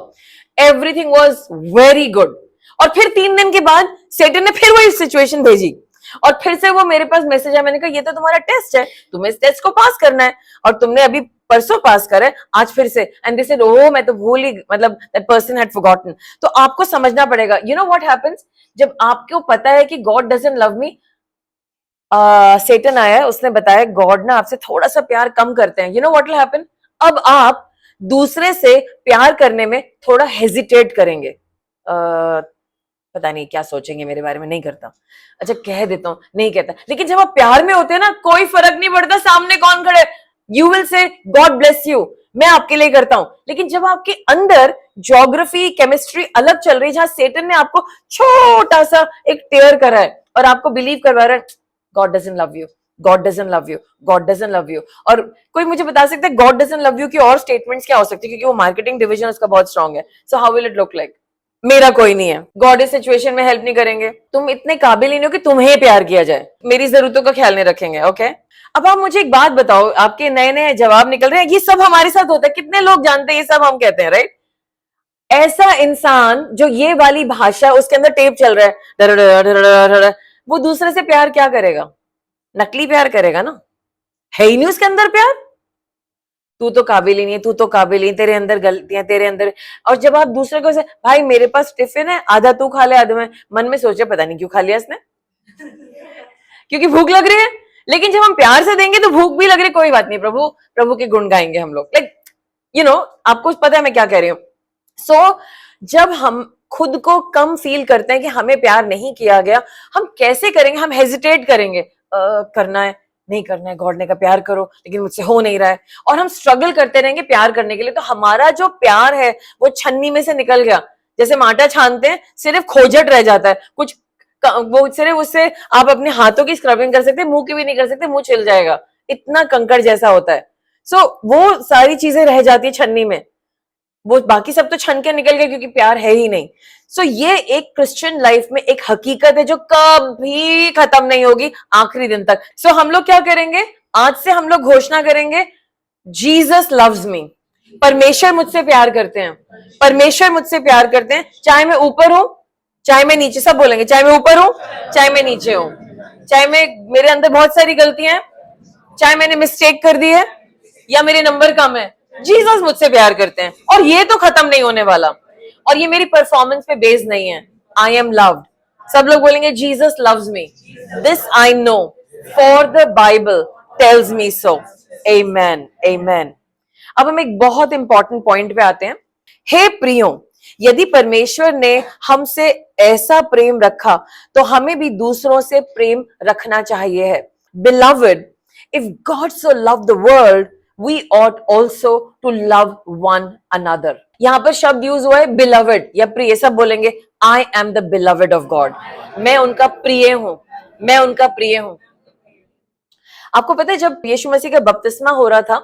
एवरीथिंग वाज वेरी गुड। और फिर 3 दिन के बाद सेटन ने फिर वही सिचुएशन भेजी, और फिर से वो मेरे पास मैसेज आया, मैंने कहा ये तो तुम्हारा टेस्ट है, तुम्हें इस टेस्ट को पास करना है, और तुमने अभी परसों पास करा है, आज फिर से, एंड दे सेड ओह मैं तो भूल ही, मतलब दैट पर्सन हैड फॉरगॉटन। तो आपको समझना पड़ेगा, यू नो व्हाट हैपेंस, जब आपको पता है कि गॉड डजंट लव मी, सेटन आया है, उसने बताया गॉड ना आपसे थोड़ा सा प्यार कम करते हैं, you know what will happen, अब आप दूसरे से प्यार करने में थोड़ा हेजिटेट करेंगे, पता नहीं क्या सोचेंगे मेरे बारे में, नहीं करता, अच्छा कह देता हूं, नहीं कहता। लेकिन जब आप प्यार में होते हैं ना, कोई फर्क नहीं पड़ता सामने कौन खड़े, you will say God bless you, मैं आपके लिए करता हूं। लेकिन जब आपके अंदर ज्योग्राफी केमिस्ट्री अलग चल रही है, जहां सेटन ने आपको छोटा सा एक टेयर करा है और आपको बिलीव करवा रहा है God doesn't love you, God doesn't love you, God doesn't love you, और कोई मुझे बता सकता है गॉड डजंट लव यू की और स्टेटमेंट्स क्या हो सकती है, क्योंकि वो मार्केटिंग डिवीजन उसका बहुत स्ट्रांग है। So how will it look like, मेरा कोई नहीं है, गॉड इस सिचुएशन में हेल्प नहीं करेंगे, तुम इतने काबिल ही नहीं हो कि तुम्हें प्यार किया जाए, मेरी जरूरतों का ख्याल नहीं रखेंगे, ओके। अब आप मुझे एक बात बताओ, आपके नए नए जवाब निकल रहे हैं, ये सब हमारे साथ होता है, कितने लोग जानते हैं ये सब हम कहते हैं, राइट। ऐसा इंसान जो ये वाली भाषा उसके अंदर टेप चल रहा है, वो दूसरे से प्यार क्या करेगा, नकली प्यार करेगा ना, है ही नहीं उसके अंदर प्यार, तू तो काबिल ही नहीं है, तू तो काबिल ही, तेरे अंदर गलतियां, तेरे अंदर। और जब आप दूसरे को से भाई मेरे पास टिफिन है, आधा तू खा ले आधा मैं, मन में सोचे पता नहीं क्यों खा लिया इसने, क्योंकि भूख लग रही है। लेकिन जब हम प्यार से देंगे तो भूख भी लग रही, कोई बात नहीं, प्रभु प्रभु के गुण गाएंगे हम लोग, लाइक यू नो, आपको पता है मैं क्या कह रही हूँ। सो जब हम खुद को कम फील करते हैं कि हमें प्यार नहीं किया गया, हम कैसे करेंगे, हम हेजिटेट करेंगे, करना है नहीं करना है, गॉड ने कहा प्यार करो, लेकिन मुझसे हो नहीं रहा है, और हम स्ट्रगल करते रहेंगे प्यार करने के लिए। तो हमारा जो प्यार है वो छन्नी में से निकल गया, जैसे हम आटा छानते हैं, सिर्फ खोजट रह जाता है, कुछ वो सिर्फ उससे आप अपने हाथों की स्क्रबिंग कर सकते हैं, मुंह की भी नहीं कर सकते, मुंह छिल जाएगा, इतना कंकड़ जैसा होता है। सो वो सारी चीजें रह जाती है छन्नी में, वो बाकी सब तो छन के निकल गए क्योंकि प्यार है ही नहीं। सो ये एक क्रिश्चियन लाइफ में एक हकीकत है जो कभी खत्म नहीं होगी आखिरी दिन तक। सो हम लोग क्या करेंगे, आज से हम लोग घोषणा करेंगे जीसस लव्स मी, परमेश्वर मुझसे प्यार करते हैं, परमेश्वर मुझसे प्यार करते हैं, चाहे मैं ऊपर हूं चाहे मैं नीचे, सब बोलेंगे चाहे मैं ऊपर हूं चाहे मैं नीचे हूं, चाहे मैं मेरे अंदर बहुत सारी गलतियां हैं, चाहे मैंने मिस्टेक कर दी है या मेरे नंबर कम है, जीसस मुझसे प्यार करते हैं, और ये तो खत्म नहीं होने वाला, और ये मेरी परफॉर्मेंस पे बेस्ड नहीं है, आई एम लव्ड। सब लोग बोलेंगे Jesus loves me, this I know for the Bible tells me so, amen amen. अब हम एक बहुत इंपॉर्टेंट पॉइंट पे आते हैं। हे प्रियो, यदि परमेश्वर ने हमसे ऐसा प्रेम रखा तो हमें भी दूसरों से प्रेम रखना चाहिए है। Beloved, if God so loved the world, we ought also to love one another. यहां पर शब्द यूज हुआ है beloved या प्रिय, सब बोलेंगे I am the beloved of God, मैं उनका प्रिय हूं, मैं उनका प्रिय हूं। आपको पता है जब यीशु मसीह का बपतिस्मा हो रहा था,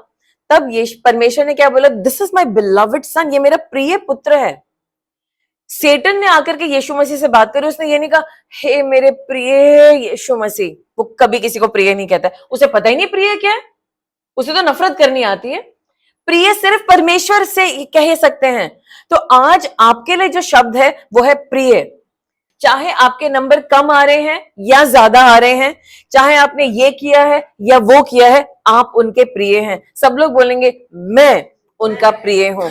तब परमेश्वर ने क्या बोला, दिस इज माई बिलवड सन, ये मेरा प्रिय पुत्र है। सेटन ने आकर के यीशु मसीह से बात करी, उसने ये नहीं कहा हे मेरे प्रिय यीशु मसीह, वो कभी किसी को प्रिय नहीं कहता, उसे पता ही नहीं प्रिय क्या है, उसे तो नफरत करनी आती है। प्रिय सिर्फ परमेश्वर से कह सकते हैं। तो आज आपके लिए जो शब्द है वो है प्रिय। चाहे आपके नंबर कम आ रहे हैं या ज्यादा आ रहे हैं, चाहे आपने ये किया है या वो किया है, आप उनके प्रिय हैं। सब लोग बोलेंगे मैं उनका प्रिय हूं,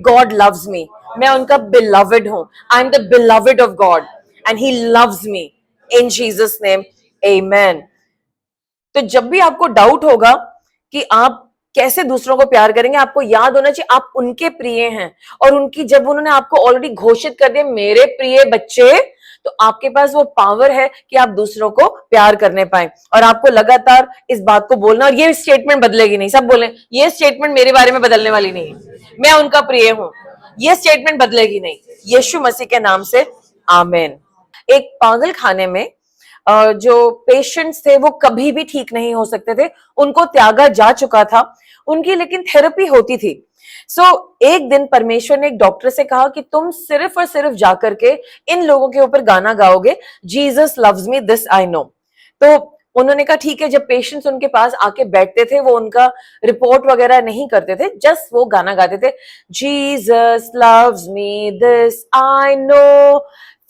गॉड लव्स मी, मैं उनका बिलवड हूं, I am the beloved of God and he loves me in Jesus name, amen. तो जब भी आपको डाउट होगा कि आप कैसे दूसरों को प्यार करेंगे, आपको याद होना चाहिए आप उनके प्रिय हैं, और उनकी जब उन्होंने आपको ऑलरेडी घोषित कर दिया मेरे प्रिय बच्चे, तो आपके पास वो पावर है कि आप दूसरों को प्यार करने पाए। और आपको लगातार इस बात को बोलना, और ये स्टेटमेंट बदलेगी नहीं, सब बोले ये स्टेटमेंट मेरे बारे में बदलने वाली नहीं है, मैं उनका प्रिय हूं, ये स्टेटमेंट बदलेगी नहीं, यीशु मसीह के नाम से आमीन। एक पागल खाने में जो पेशेंट्स थे वो कभी भी ठीक नहीं हो सकते थे, उनको त्यागा जा चुका था उनकी, लेकिन थेरेपी होती थी। एक दिन परमेश्वर ने एक डॉक्टर से कहा कि तुम सिर्फ और सिर्फ जाकर के इन लोगों के ऊपर गाना गाओगे, Jesus loves me this I know. तो उन्होंने कहा ठीक है। जब पेशेंट्स उनके पास आके बैठते थे, वो उनका रिपोर्ट वगैरह नहीं करते थे, जस्ट वो गाना गाते थे, Jesus loves me this I no,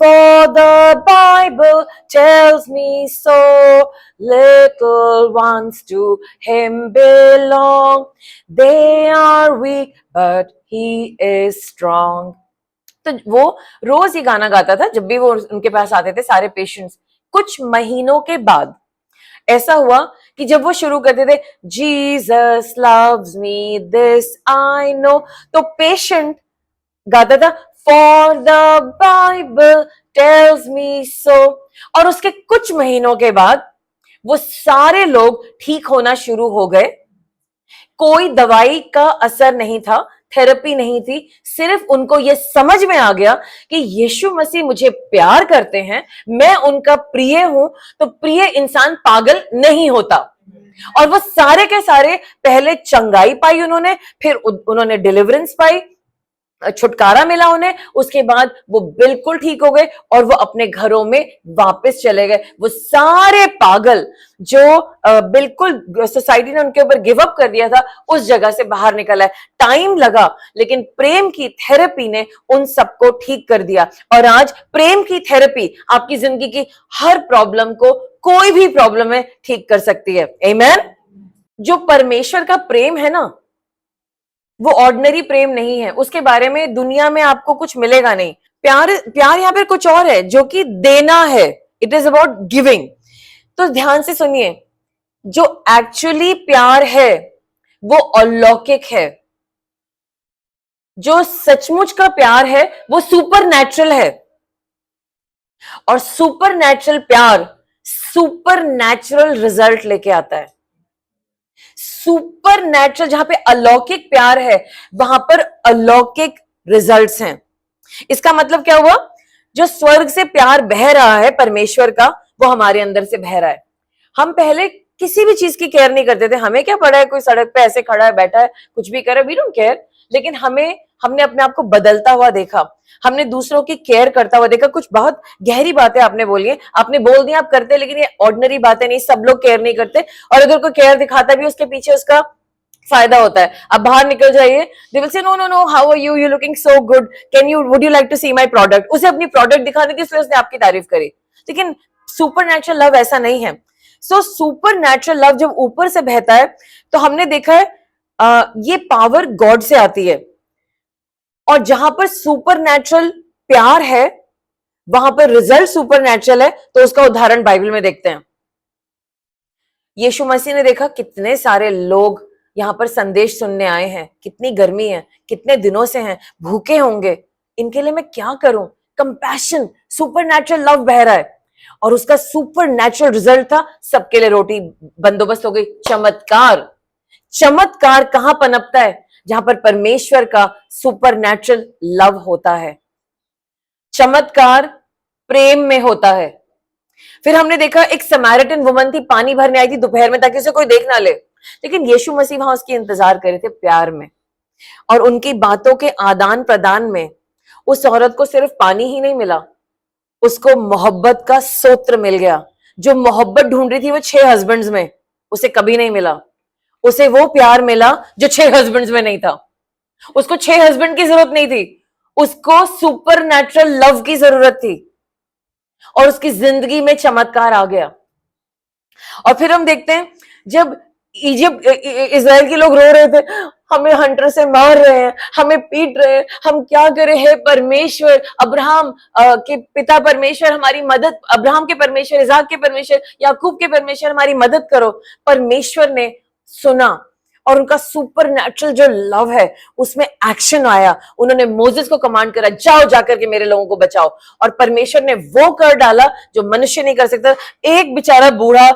For the Bible tells me so. Little ones to him belong. They are weak, but he is strong. तो वो रोज ये गाना गाता था जब भी वो उनके पास आते थे सारे पेशेंट्स। कुछ महीनों के बाद ऐसा हुआ कि जब वो शुरू करते थे Jesus loves me this I know, तो पेशेंट गाता था for the Bible tells me so, और उसके कुछ महीनों के बाद वो सारे लोग ठीक होना शुरू हो गए। कोई दवाई का असर नहीं था, थेरेपी नहीं थी, सिर्फ उनको यह समझ में आ गया कि यीशु मसीह मुझे प्यार करते हैं, मैं उनका प्रिय हूं, तो प्रिय इंसान पागल नहीं होता। और वो सारे के सारे पहले चंगाई पाई उन्होंने, फिर उन्होंने डिलीवरेंस पाई, छुटकारा मिला उन्हें, उसके बाद वो बिल्कुल ठीक हो गए और वो अपने घरों में वापस चले गए। वो सारे पागल जो बिल्कुल सोसाइटी ने उनके ऊपर गिव अप कर दिया था, उस जगह से बाहर निकला है। टाइम लगा, लेकिन प्रेम की थेरेपी ने उन सबको ठीक कर दिया। और आज प्रेम की थेरेपी आपकी जिंदगी की हर प्रॉब्लम को, कोई भी प्रॉब्लम है, ठीक कर सकती है। आमीन। जो परमेश्वर का प्रेम है ना, वो ऑर्डिनरी प्रेम नहीं है, उसके बारे में दुनिया में आपको कुछ मिलेगा नहीं। प्यार यहां पर कुछ और है, जो कि देना है। It is about giving. तो ध्यान से सुनिए, जो एक्चुअली प्यार है वो अलौकिक है। जो सचमुच का प्यार है वो सुपर नेचुरल है, और सुपर नेचुरल प्यार सुपर नेचुरल रिजल्ट लेके आता है। सुपर नेचुरल, जहां पे अलौकिक प्यार है वहां पर अलौकिक रिजल्ट्स हैं। इसका मतलब क्या हुआ? जो स्वर्ग से प्यार बह रहा है परमेश्वर का, वो हमारे अंदर से बह रहा है। हम पहले किसी भी चीज की केयर नहीं करते थे, हमें क्या पड़ा है, कोई सड़क पे ऐसे खड़ा है, बैठा है, कुछ भी करे, वी डोंट केयर। लेकिन हमने अपने आप को बदलता हुआ देखा, हमने दूसरों की केयर करता हुआ देखा। कुछ बहुत गहरी बातें आपने बोली है, आपने बोल दिया आप करते, लेकिन ये ऑर्डिनरी बातें नहीं, सब लोग केयर नहीं करते। और अगर कोई केयर दिखाता भी, उसके पीछे उसका फायदा होता है। अब बाहर निकल जाइए, they will say no no no, how are you, you looking so good, can you, would you like to see my product. उसे अपनी प्रोडक्ट दिखाने की, उसने आपकी तारीफ करी। लेकिन सुपर नेचुरल लव ऐसा नहीं है। सो सुपर नेचुरल लव जब ऊपर से बहता है, तो हमने देखा है ये पावर गॉड से आती है। और जहां पर सुपर नेचुरल प्यार है वहां पर रिजल्ट सुपर नेचुरल है। तो उसका उदाहरण बाइबल में देखते हैं। यीशु मसीह ने देखा कितने सारे लोग यहां पर संदेश सुनने आए हैं, कितनी गर्मी है, कितने दिनों से हैं, भूखे होंगे, इनके लिए मैं क्या करूं। कंपैशन, सुपर नेचुरल लव बह रहा है, और उसका सुपर नेचुरल रिजल्ट था, सबके लिए रोटी बंदोबस्त हो गई। चमत्कार, चमत्कार कहां पनपता है? जहां पर परमेश्वर का सुपर नेचुरल लव होता है। चमत्कार प्रेम में होता है। फिर हमने देखा एक समारिटन वुमन थी, पानी भरने आई थी दोपहर में ताकि उसे कोई देख ना ले, लेकिन यीशु मसीह वहां उसकी इंतजार कर रहे थे प्यार में। और उनकी बातों के आदान प्रदान में उस औरत को सिर्फ पानी ही नहीं मिला, उसको मोहब्बत का सूत्र मिल गया। जो मोहब्बत ढूंढ रही थी वो 6 हस्बैंड्स में, उसे कभी नहीं मिला। उसे वो प्यार मिला जो 6 हस्बैंड्स में नहीं था। उसको 6 हस्बैंड की जरूरत नहीं थी, उसको सुपर नेचुरल लव की जरूरत थी, और उसकी जिंदगी में चमत्कार आ गया। और फिर हम देखते हैं जब इजिप्ट, इजराइल के लोग रो रहे थे, हमें हंटर से मार रहे हैं, हमें पीट रहे हैं, हम क्या करें। हे परमेश्वर, अब्राहम के पिता परमेश्वर हमारी मदद, अब्राहम के परमेश्वर, इसाक के परमेश्वर, याकूब के परमेश्वर हमारी मदद करो। परमेश्वर ने सुना, और उनका सुपर नेचुरल जो लव है उसमें एक्शन आया। उन्होंने मोसेस को कमांड करा, जाओ जाकर के मेरे लोगों को बचाओ। और परमेश्वर ने वो कर डाला जो मनुष्य नहीं कर सकता। एक बेचारा बूढ़ा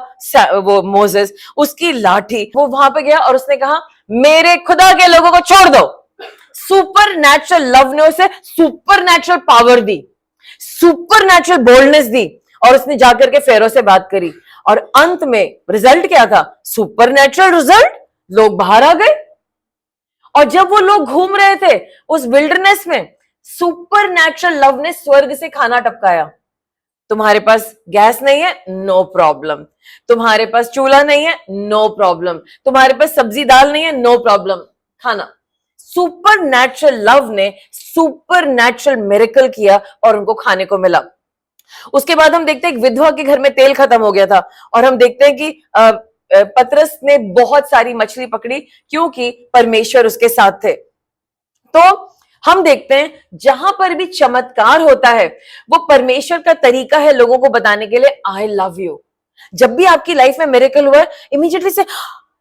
वो मोसेस, उसकी लाठी, वो वहां पे गया और उसने कहा मेरे खुदा के लोगों को छोड़ दो। सुपर नेचुरल लव ने उसे सुपर नेचुरल पावर दी, सुपर नेचुरल बोल्डनेस दी, और उसने जाकर के फेरो से बात करी। और अंत में रिजल्ट क्या था? सुपर नेचुरल रिजल्ट, लोग बाहर आ गए। और जब वो लोग घूम रहे थे उस विल्डरनेस में, सुपर नेचुरल लव ने स्वर्ग से खाना टपकाया। तुम्हारे पास गैस नहीं है, नो प्रॉब्लम। तुम्हारे पास चूल्हा नहीं है, नो प्रॉब्लम। तुम्हारे पास सब्जी दाल नहीं है, नो प्रॉब्लम, खाना। सुपर नेचुरल लव ने सुपर नेचुरल मिरेकल किया और उनको खाने को मिला। उसके बाद हम देखते हैं एक विधवा के घर में तेल खत्म हो गया था, और हम देखते हैं कि पतरस ने बहुत सारी मछली पकड़ी क्योंकि परमेश्वर उसके साथ थे। तो हम देखते हैं जहां पर भी चमत्कार होता है वो परमेश्वर का तरीका है लोगों को बताने के लिए, आई लव यू। जब भी आपकी लाइफ में मिरेकल हुआ है, इमीडिएटली से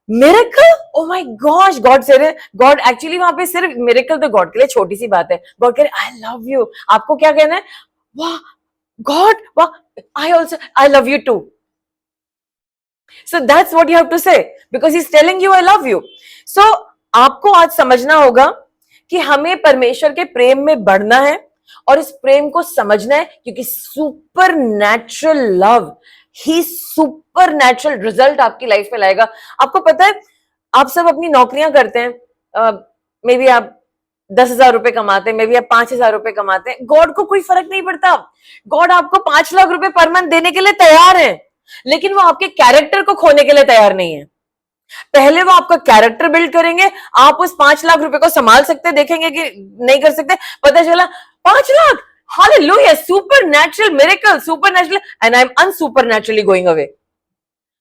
miracle, oh my gosh, God से गॉड एक्चुअली वहां पे सिर्फ मिरेकल तो गॉड के लिए छोटी सी बात है। गॉड कह रहे आई लव यू, आपको क्या कहना है? वाह गॉड, वाह I also I love you too. So that's what you have to say because he's telling you I love you. So आपको आज समझना होगा कि हमें परमेश्वर के प्रेम में बढ़ना है और इस प्रेम को समझना है, क्योंकि सुपर नेचुरल लव ही सुपर नेचुरल रिजल्ट आपकी लाइफ में लाएगा। आपको पता है, आप सब अपनी नौकरियां करते हैं, मे बी आप 10,000 रुपए कमाते हैं, मे बी आप 5,000 रुपए कमाते हैं, गॉड को कोई फर्क नहीं पड़ता। गॉड आपको 5 लाख रुपए पर मंथ देने के लिए तैयार है, लेकिन वो आपके कैरेक्टर को खोने के लिए तैयार नहीं है। पहले वो आपका कैरेक्टर बिल्ड करेंगे। आप उस 5 लाख रुपए को संभाल सकते, देखेंगे कि नहीं कर सकते, पता चला 5 lakh, hallelujah, supernatural miracle, supernatural, and I am unsupernaturally going away.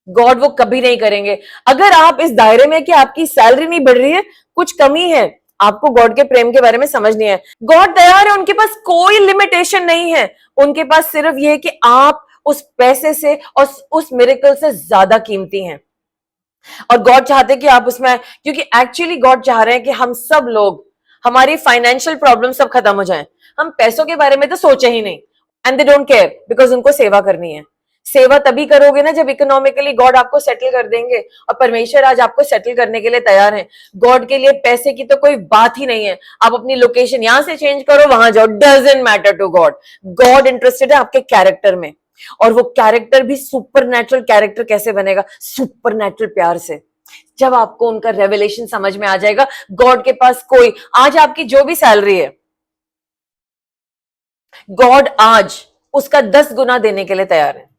God वो कभी नहीं करेंगे। अगर आप इस दायरे में कि आपकी सैलरी नहीं बढ़ रही है, कुछ कमी है, आपको गॉड के प्रेम के बारे में समझ नहीं है। गॉड तैयार है, उनके पास कोई लिमिटेशन नहीं है, उनके पास सिर्फ यह है कि आप उस पैसे से और उस मिरेकल से ज्यादा कीमती हैं। और गॉड चाहते कि आप उसमें, क्योंकि एक्चुअली गॉड चाह रहे हैं कि हम सब लोग, हमारी फाइनेंशियल प्रॉब्लम सब खत्म हो जाए। हम पैसों के बारे में तो सोचे ही नहीं, and they don't care, because उनको सेवा करनी है। सेवा तभी करोगे ना जब इकोनॉमिकली गॉड आपको सेटल कर देंगे, और परमेश्वर आज आपको सेटल करने के लिए तैयार है। गॉड के लिए पैसे की तो कोई बात ही नहीं है। आप अपनी लोकेशन यहां से चेंज करो, वहां जाओ, doesn't matter to God. God interested है आपके कैरेक्टर में, और वो कैरेक्टर भी सुपर नेचुरल कैरेक्टर कैसे बनेगा? सुपर नेचुरल प्यार से। जब आपको उनका रेवलेशन समझ में आ जाएगा, गॉड के पास कोई, आज आपकी जो भी सैलरी है, गॉड आज उसका 10 गुना देने के लिए तैयार है।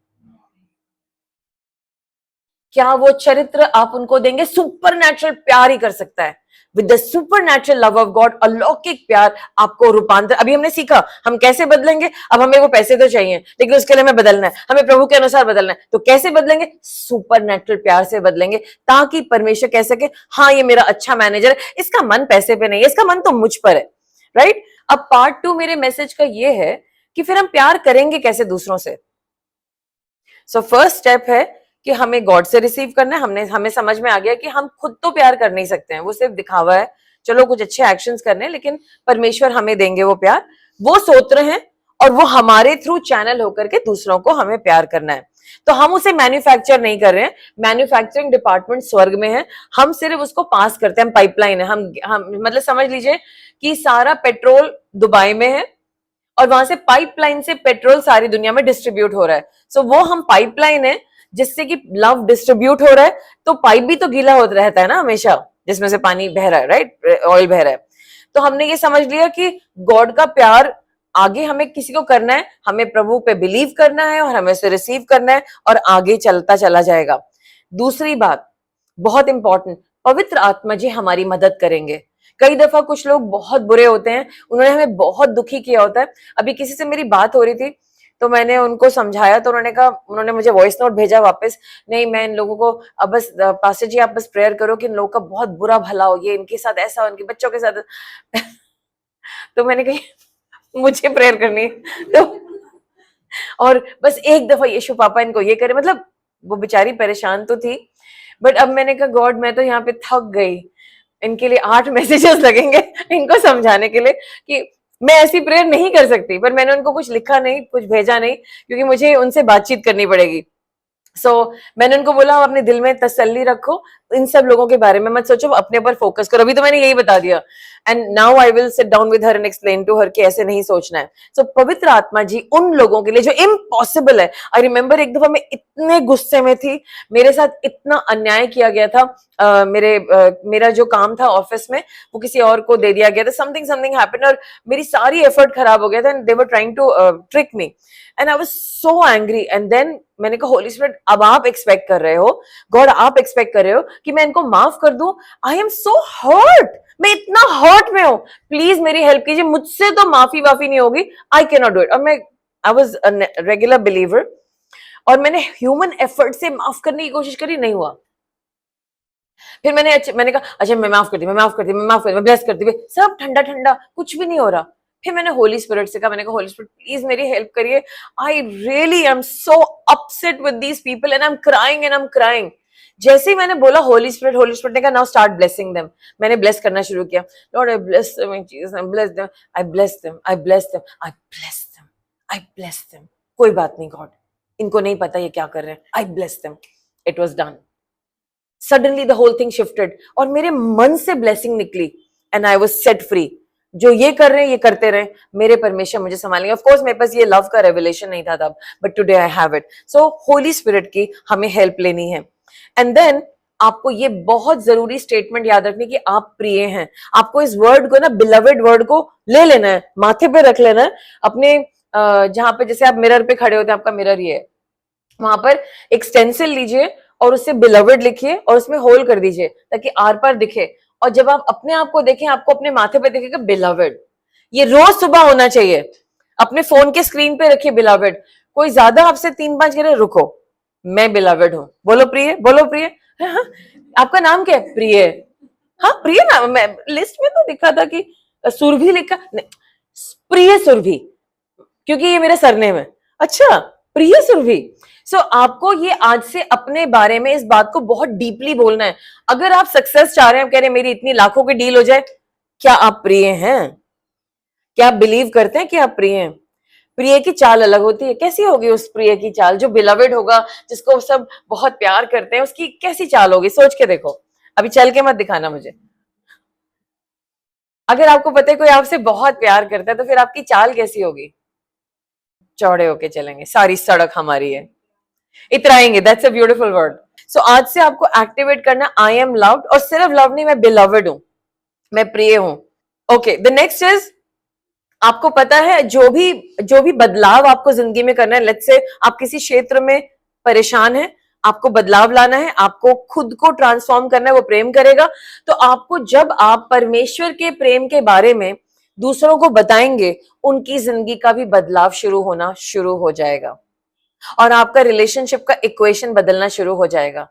क्या वो चरित्र आप उनको देंगे? सुपर नेचुरल प्यार ही कर सकता है। With the super natural love of God, अलौकिक प्यार आपको रूपांतर। अभी हमने सीखा हम कैसे बदलेंगे। अब हमें वो पैसे तो चाहिए, लेकिन उसके लिए हमें बदलना है, हमें प्रभु के अनुसार बदलना है। तो कैसे बदलेंगे? सुपर नेचुरल प्यार से बदलेंगे, ताकि परमेश्वर कह सके हाँ ये मेरा अच्छा मैनेजर है, इसका मन पैसे पे नहीं है, इसका मन तो मुझ पर है। राइट। अब पार्ट 2 मेरे मैसेज का ये है कि फिर हम प्यार करेंगे कैसे दूसरों से। सो फर्स्ट स्टेप है कि हमें गॉड से रिसीव करना है। हमें समझ में आ गया कि हम खुद तो प्यार कर नहीं सकते हैं, वो सिर्फ दिखावा है। चलो कुछ अच्छे एक्शंस करने, लेकिन परमेश्वर हमें देंगे वो प्यार, वो सोत्र हैं, और वो हमारे थ्रू चैनल होकर के दूसरों को हमें प्यार करना है। तो हम उसे मैन्युफैक्चर नहीं कर रहे हैं, मैन्युफैक्चरिंग डिपार्टमेंट स्वर्ग में है, हम सिर्फ उसको पास करते हैं। हम पाइपलाइन है, हम मतलब समझ लीजिए कि सारा पेट्रोल दुबई में है, और वहां से पाइपलाइन से पेट्रोल सारी दुनिया में डिस्ट्रीब्यूट हो रहा है। सो वो हम पाइपलाइन है जिससे कि लव डिस्ट्रीब्यूट हो रहा है। तो पाइप भी तो गीला होता रहता है ना हमेशा, जिसमें से पानी बह रहा है, राइट, ऑयल बह रहा है। तो हमने ये समझ लिया कि गॉड का प्यार आगे हमें किसी को करना है, हमें प्रभु पे बिलीव करना है और हमें उसे रिसीव करना है, और आगे चलता चला जाएगा। दूसरी बात बहुत इंपॉर्टेंट, पवित्र आत्मा जी हमारी मदद करेंगे। कई दफा कुछ लोग बहुत बुरे होते हैं, उन्होंने हमें बहुत दुखी किया होता है। अभी किसी से मेरी बात हो रही थी, तो मैंने उनको समझाया, तो उन्होंने कहा, उन्होंने मुझे वॉइस नोट भेजा वापस, नहीं मैं इन लोगों को अब बस, पास्टर जी आप बस प्रेयर करो कि इन लोगों का बहुत बुरा भला हो, ये इनके साथ ऐसा, उनके बच्चों के साथ। तो मैंने कही मुझे प्रेयर करनी है तो, और बस एक दफा यीशु पापा इनको ये करे। मतलब वो बेचारी परेशान तो थी, बट अब मैंने कहा गॉड मैं तो यहाँ पे थक गई, इनके लिए 8 मैसेजेस लगेंगे इनको समझाने के लिए कि मैं ऐसी प्रेयर नहीं कर सकती। पर मैंने उनको कुछ लिखा नहीं, कुछ भेजा नहीं, क्योंकि मुझे उनसे बातचीत करनी पड़ेगी। मैंने उनको बोला अपने दिल में तसल्ली रखो, इन सब लोगों के बारे में मत सोचो, अपने पर फोकस करो। अभी तो मैंने यही बता दिया, and now I will sit down with her and explain to her कि ऐसे नहीं सोचना है। पवित्र आत्मा जी उन लोगों के लिए जो इम्पॉसिबल है। आई रिमेम्बर एक दफा मैं इतने गुस्से में थी, मेरे साथ इतना अन्याय किया गया था। मेरा जो काम था ऑफिस में वो किसी और को दे दिया गया था, समथिंग हैपेंड, और मेरी सारी एफर्ट खराब हो गया था, and they were trying to trick me, and I was so angry. And then मैंने कहा होली स्पिरिट अब आप एक्सपेक्ट कर रहे हो, गॉड आप एक्सपेक्ट कर रहे हो कि मैं इनको माफ कर दूं? आई एम सो हर्ट, मैं इतना हर्ट में हूं, प्लीज मेरी हेल्प कीजिए, मुझसे तो माफी वाफी नहीं होगी, I can not do it. और मैं आई वॉज रेगुलर बिलीवर, और मैंने ह्यूमन एफर्ट से माफ करने की कोशिश करी, नहीं हुआ। फिर मैंने कहा अच्छा मैं माफ करती, मैं माफ करती, मैं माफ करती, मैं ब्लेस करती, सब ठंडा ठंडा, कुछ भी नहीं हो रहा। फिर मैंने होली स्पिरिट से कहा, मैंने कहा होली स्पिरिट प्लीज मेरी हेल्प करिए, I really am so upset with these people and I am crying and I am crying. जैसे ही मैंने बोला होली स्पिरिट ने कहा नाउ स्टार्ट ब्लेसिंग देम। मैंने ब्लेस करना शुरू किया, Lord I bless them in Jesus, I bless them, I bless them, I bless them, I bless them, I bless them. कोई बात नहीं गॉड, इनको नहीं पता ये क्या कर रहे हैं, I bless them. It was done. Suddenly the whole thing shifted और मेरे मन से ब्लेसिंग निकली and I was set free. जो ये कर रहे हैं ये करते रहे, मेरे परमेश्वर मुझे संभालेंगे। ऑफ कोर्स मेरे पास ये लव का रेवलेशन नहीं था तब, but today I have it. So Holi spirit की हमें हेल्प लेनी है। एंड देन आपको ये बहुत जरूरी स्टेटमेंट याद रखनी कि आप प्रिय हैं। आपको इस वर्ड को ना, बिलवेड वर्ड को ले लेना है, माथे पे रख लेना है अपने, जहां पे जैसे आप मिरर पे खड़े होते हैं, आपका मिरर ये है, वहां पर एक स्टेंसिल लीजिए और उससे बिलवेड लिखिए और उसमें होल कर दीजिए ताकि आर पार दिखे। और जब आप अपने आप को देखें, आपको अपने माथे पे दिखेगा बिलवेड। ये रोज सुबह होना चाहिए। अपने फोन के स्क्रीन पे रखिए बिलवेड। कोई ज्यादा आपसे 3-5 कह रहे, रुको मैं बिलवेड हूं, बोलो प्रिय, बोलो प्रिय। हाँ, आपका नाम क्या है? प्रिय। हाँ प्रिय नाम, मैं लिस्ट में तो दिखा था कि सुरभि लिखा, प्रिय सुरभि, क्योंकि ये मेरा सरनेम है। अच्छा प्रिय सुरभि। सो आपको ये आज से अपने बारे में इस बात को बहुत डीपली बोलना है। अगर आप सक्सेस चाह रहे हैं, आप कह रहे हैं मेरी इतनी लाखों की डील हो जाए, क्या आप प्रिय हैं? क्या आप बिलीव करते हैं कि आप प्रिय हैं? प्रिय की चाल अलग होती है। कैसी होगी उस प्रिय की चाल? जो बिलवेड होगा, जिसको सब बहुत प्यार करते हैं, उसकी कैसी चाल होगी? सोच के देखो, अभी चल के मत दिखाना मुझे। अगर आपको पता है कोई आपसे बहुत प्यार करता है तो फिर आपकी चाल कैसी होगी? चौड़े होके चलेंगे, सारी सड़क हमारी है, इतराएंगे। That's a beautiful word. So आज से आपको एक्टिवेट करना आई एम लव्ड, और सिर्फ लव नहीं, मैं बिलवेड हूं, मैं प्रिय हूं। ओके, द नेक्स्ट इज, आपको पता है जो भी बदलाव आपको जिंदगी में करना है, लेट्स से आप किसी क्षेत्र में परेशान हैं, आपको बदलाव लाना है, आपको खुद को ट्रांसफॉर्म करना है, वो प्रेम करेगा। तो आपको जब आप परमेश्वर के प्रेम के बारे में दूसरों को बताएंगे, उनकी जिंदगी का भी बदलाव शुरू होना शुरू हो जाएगा और आपका रिलेशनशिप का इक्वेशन बदलना शुरू हो जाएगा।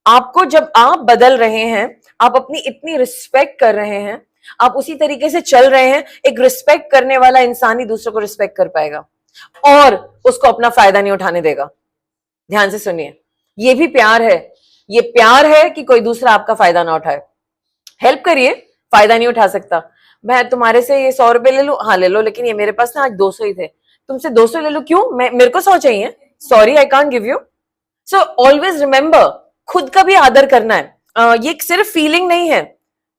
आपको जब आप बदल रहे हैं, आप अपनी इतनी रिस्पेक्ट कर रहे हैं, आप उसी तरीके से चल रहे हैं, एक रिस्पेक्ट करने वाला इंसान ही दूसरों को रिस्पेक्ट कर पाएगा और उसको अपना फायदा नहीं उठाने देगा। ध्यान से सुनिए, ये भी प्यार है। ये प्यार है कि कोई दूसरा आपका फायदा ना उठाए। हेल्प करिए, फायदा नहीं उठा सकता। मैं तुम्हारे से ये 100 रुपए ले लूं, हाँ ले लो, लेकिन ये मेरे पास ना आज 200 ही थे, तुमसे 200 ले लो, क्यों? मेरे को 100 चाहिए, sorry I can't give you. So always remember, खुद का भी आदर करना है। ये सिर्फ फीलिंग नहीं है,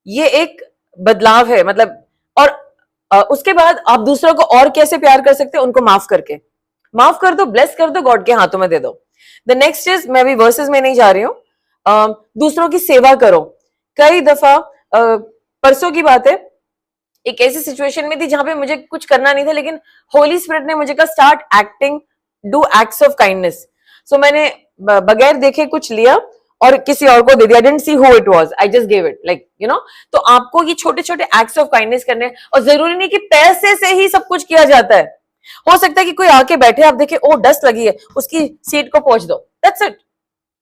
ये एक बदलाव है। मतलब, और उसके बाद आप दूसरों को और कैसे प्यार कर सकते हैं? उनको माफ करके। माफ कर दो, ब्लेस कर दो, गॉड के हाथों में दे दो। द नेक्स्ट इज, मैं भी वर्सेस में नहीं जा रही हूं, दूसरों की सेवा करो। कई दफा परसों की बात है, एक ऐसी सिचुएशन में थी जहां पे मुझे कुछ करना नहीं था, लेकिन होली स्पिरिट ने मुझे कहा start acting, do acts of kindness. So मैंने बगैर देखे कुछ लिया और किसी और को दे दिया। I didn't see who it was, I just give it, like you know. तो आपको ये छोटे छोटे एक्ट्स ऑफ काइंडनेस करने हैं, और जरूरी नहीं कि पैसे से ही सब कुछ किया जाता है। हो सकता है कि कोई आके बैठे, आप देखे ओ डस्ट लगी है, उसकी सीट को पोंछ दो, दैट्स इट।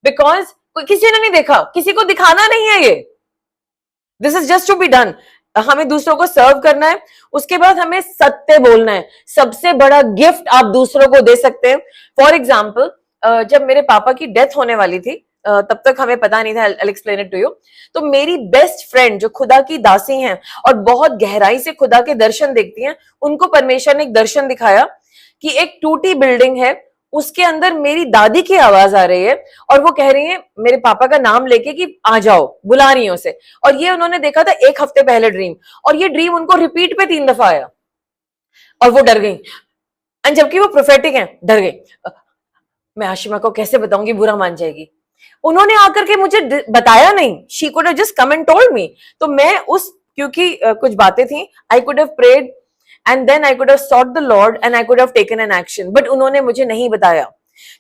बिकॉज किसी ने नहीं देखा, किसी को दिखाना नहीं है ये, this is just to be done. हमें दूसरों को सर्व करना है, उसके बाद हमें सत्य बोलना है। सबसे बड़ा गिफ्ट आप दूसरों को दे सकते हैं। फॉर एग्जाम्पल, जब मेरे पापा की डेथ होने वाली थी, तब तक हमें पता नहीं था, I'll explain it to you। तो मेरी बेस्ट फ्रेंड जो खुदा की दासी हैं और बहुत गहराई से खुदा के दर्शन देखती हैं, उनको परमेश्वर ने एक दर्शन दिखाया कि एक टूटी बिल्डिंग है, उसके अंदर मेरी दादी की आवाज आ रही है और वो कह रही है मेरे पापा का नाम लेके कि आ जाओ, बुला रही है उसे। और ये उन्होंने देखा था 1 हफ्ते पहले ड्रीम, और ये ड्रीम उनको रिपीट पे 3 दफा आया और वो डर गई। एंड जबकि वो प्रोफेटिक है, डर गई, मैं आशिमा को कैसे बताऊंगी, बुरा मान जाएगी। उन्होंने आकर के मुझे बताया नहीं, she could have just come and told me. तो मैं उस, क्योंकि कुछ बातें थी, I could have prayed and then I could have sought the Lord and I could have taken an action, but उन्होंने मुझे नहीं बताया।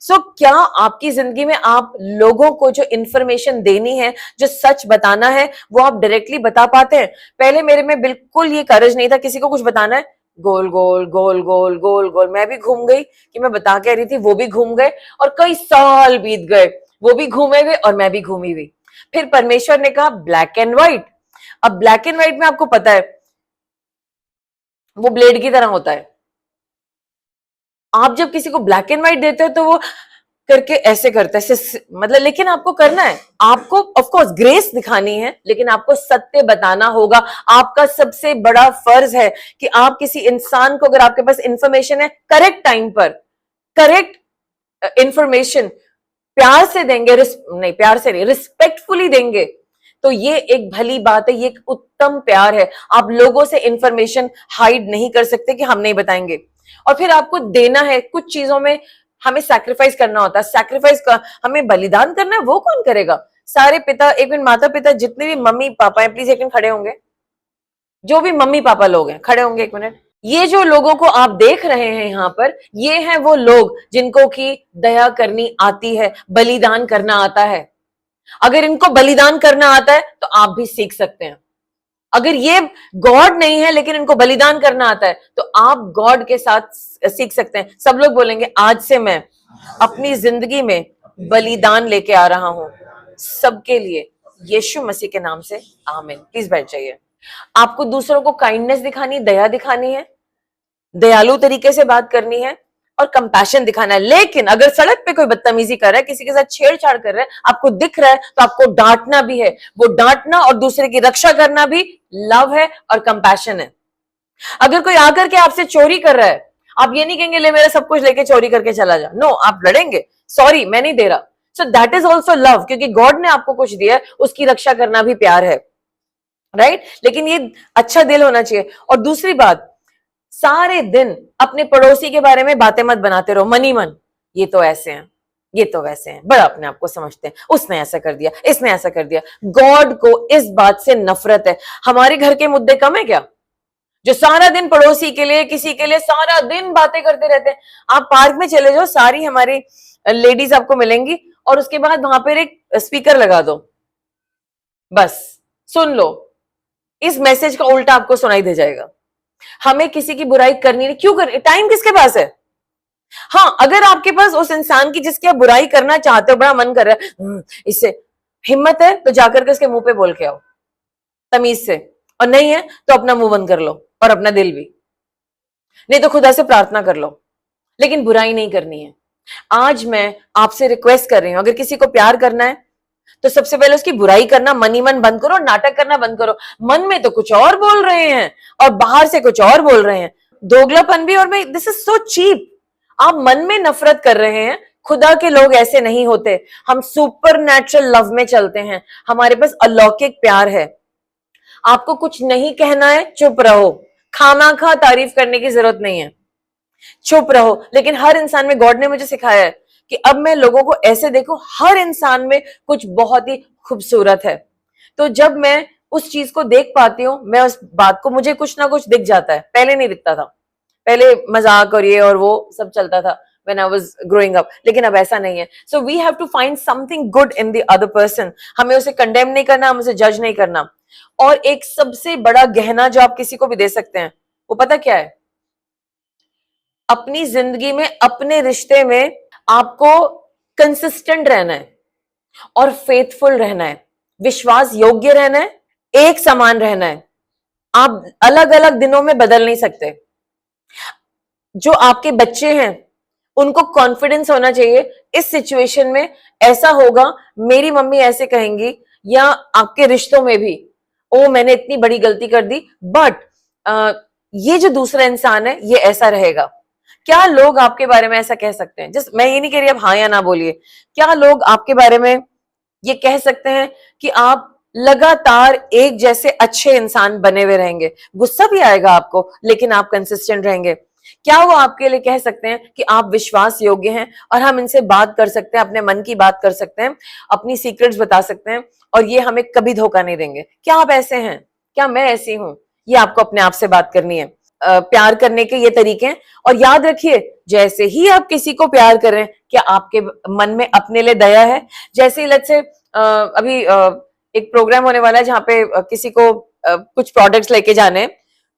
So क्या आपकी जिंदगी में आप लोगों को जो इंफॉर्मेशन देनी है, जो सच बताना है, वो आप डायरेक्टली बता पाते हैं? पहले मेरे में बिल्कुल ये करेज नहीं था, किसी को कुछ बताना है गोल गोल गोल गोल गोल गोल, मैं भी घूम गई कि मैं बता के रही थी, वो भी घूम गए और कई साल बीत गए, वो भी घूमे गए और मैं भी घूमी हुई। फिर परमेश्वर ने कहा ब्लैक एंड व्हाइट। अब ब्लैक एंड व्हाइट में आपको पता है वो ब्लेड की तरह होता है। आप जब किसी को ब्लैक एंड व्हाइट देते हो तो वो करके ऐसे करता है, मतलब, लेकिन आपको करना है, आपको ऑफ कोर्स ग्रेस दिखानी है, लेकिन आपको सत्य बताना होगा। आपका सबसे बड़ा फर्ज है कि आप किसी इंसान को, अगर आपके पास इंफॉर्मेशन है, करेक्ट टाइम पर करेक्ट इंफॉर्मेशन प्यार से देंगे, नहीं प्यार से नहीं, रिस्पेक्टफुली देंगे, तो ये एक भली बात है, ये एक उत्तम प्यार है। आप लोगों से इंफॉर्मेशन हाइड नहीं कर सकते कि हम नहीं बताएंगे। और फिर आपको देना है, कुछ चीजों में हमें सैक्रिफाइस करना होता है, सैक्रिफाइस का हमें बलिदान करना है, वो कौन करेगा? सारे पिता, एक मिनट, माता पिता जितने भी मम्मी पापा हैं, प्लीज एक मिनट खड़े होंगे, जो भी मम्मी पापा लोग हैं खड़े होंगे एक मिनट। ये जो लोगों को आप देख रहे हैं यहाँ पर, ये हैं वो लोग जिनको की दया करनी आती है, बलिदान करना आता है। अगर इनको बलिदान करना आता है तो आप भी सीख सकते हैं। अगर ये गॉड नहीं है लेकिन इनको बलिदान करना आता है तो आप गॉड के साथ सीख सकते हैं। सब लोग बोलेंगे आज से मैं अपनी जिंदगी में बलिदान लेके आ रहा हूं सबके लिए, यीशु मसीह के नाम से, आमीन। प्लीज बैठ जाइए। आपको दूसरों को काइंडनेस दिखानी, दया दिखानी है, दयालु तरीके से बात करनी है और कंपैशन दिखाना है। लेकिन अगर सड़क पे कोई बदतमीजी कर रहा है, किसी के साथ छेड़छाड़ कर रहा है, आपको दिख रहा है, तो आपको डांटना भी है। वो डांटना और दूसरे की रक्षा करना भी लव है और कंपैशन है। अगर कोई आकर के आपसे चोरी कर रहा है, आप ये नहीं कहेंगे ले मेरा सब कुछ लेके चोरी करके चला जा, नो, आप लड़ेंगे, सॉरी मैं नहीं दे रहा। So that is also love, क्योंकि गॉड ने आपको कुछ दिया है, उसकी रक्षा करना भी प्यार है, राइट? लेकिन ये अच्छा दिल होना चाहिए। और दूसरी बात, सारे दिन अपने पड़ोसी के बारे में बातें मत बनाते रहो मन ही मन, ये तो ऐसे हैं, ये तो वैसे हैं, बड़ा अपने आप को समझते हैं, उसने ऐसा कर दिया, इसने ऐसा कर दिया। गॉड को इस बात से नफरत है। हमारे घर के मुद्दे कम है क्या, जो सारा दिन पड़ोसी के लिए, किसी के लिए सारा दिन बातें करते रहते हैं? आप पार्क में चले जाओ, सारी हमारी लेडीज आपको मिलेंगी और उसके बाद वहां पर एक स्पीकर लगा दो, बस सुन लो, इस मैसेज का उल्टा आपको सुनाई दे जाएगा। हमें किसी की बुराई करनी नहीं, क्यों कर, टाइम किसके पास है? हाँ, अगर आपके पास उस इंसान की जिसकी आप बुराई करना चाहते हो बड़ा मन कर रहा है, इससे हिम्मत है तो जाकर के उसके मुंह पे बोल के आओ तमीज से, और नहीं है तो अपना मुंह बंद कर लो और अपना दिल भी, नहीं तो खुदा से प्रार्थना कर लो, लेकिन बुराई नहीं करनी है। आज मैं आपसे रिक्वेस्ट कर रही हूं, अगर किसी को प्यार करना है तो सबसे पहले उसकी बुराई करना मन ही मन बंद करो, नाटक करना बंद करो। मन में तो कुछ और बोल रहे हैं और बाहर से कुछ और बोल रहे हैं, दोगलापन भी। और मैं, दिस इज सो चीप। आप मन में नफरत कर रहे हैं, खुदा के लोग ऐसे नहीं होते। हम सुपर नेचुरल लव में चलते हैं, हमारे पास अलौकिक प्यार है। आपको कुछ नहीं कहना है, चुप रहो, खामाखा तारीफ करने की जरूरत नहीं है, चुप रहो। लेकिन हर इंसान में, गॉड ने मुझे सिखाया है कि अब मैं लोगों को ऐसे देखूं, हर इंसान में कुछ बहुत ही खूबसूरत है। तो जब मैं उस चीज को देख पाती हूँ, मैं उस बात को, मुझे कुछ ना कुछ दिख जाता है। पहले नहीं दिखता था, पहले मजाक और ये और वो सब चलता था when I was growing up, लेकिन अब ऐसा नहीं है। So we have to find something good in the other person. हमें उसे कंडेम नहीं करना, हम उसे जज नहीं करना। और एक सबसे बड़ा गहना जो आप किसी को भी दे सकते हैं, वो पता क्या है? अपनी जिंदगी में, अपने रिश्ते में आपको कंसिस्टेंट रहना है और फेथफुल रहना है, विश्वास योग्य रहना है, एक समान रहना है। आप अलग अलग दिनों में बदल नहीं सकते। जो आपके बच्चे हैं उनको कॉन्फिडेंस होना चाहिए, इस सिचुएशन में ऐसा होगा, मेरी मम्मी ऐसे कहेंगी, या आपके रिश्तों में भी, ओ मैंने इतनी बड़ी गलती कर दी, बट ये जो दूसरा इंसान है ये ऐसा रहेगा। क्या लोग आपके बारे में ऐसा कह सकते हैं? जिस, मैं ये नहीं कह रही अब हाँ या ना बोलिए, क्या लोग आपके बारे में ये कह सकते हैं कि आप लगातार एक जैसे अच्छे इंसान बने हुए रहेंगे? गुस्सा भी आएगा आपको, लेकिन आप कंसिस्टेंट रहेंगे। क्या वो आपके लिए कह सकते हैं कि आप विश्वास योग्य हैं और हम इनसे बात कर सकते हैं, अपने मन की बात कर सकते हैं, अपनी सीक्रेट्स बता सकते हैं और ये हमें कभी धोखा नहीं देंगे? क्या आप ऐसे हैं? क्या मैं ऐसी हूं? ये आपको अपने आप से बात करनी है। प्यार करने के ये तरीके हैं। और याद रखिए, जैसे ही आप किसी को प्यार करें, क्या आपके मन में अपने लिए दया है? जैसे ही लेट्स से अभी एक प्रोग्राम होने वाला है जहां पे किसी को कुछ प्रोडक्ट्स लेके जाने,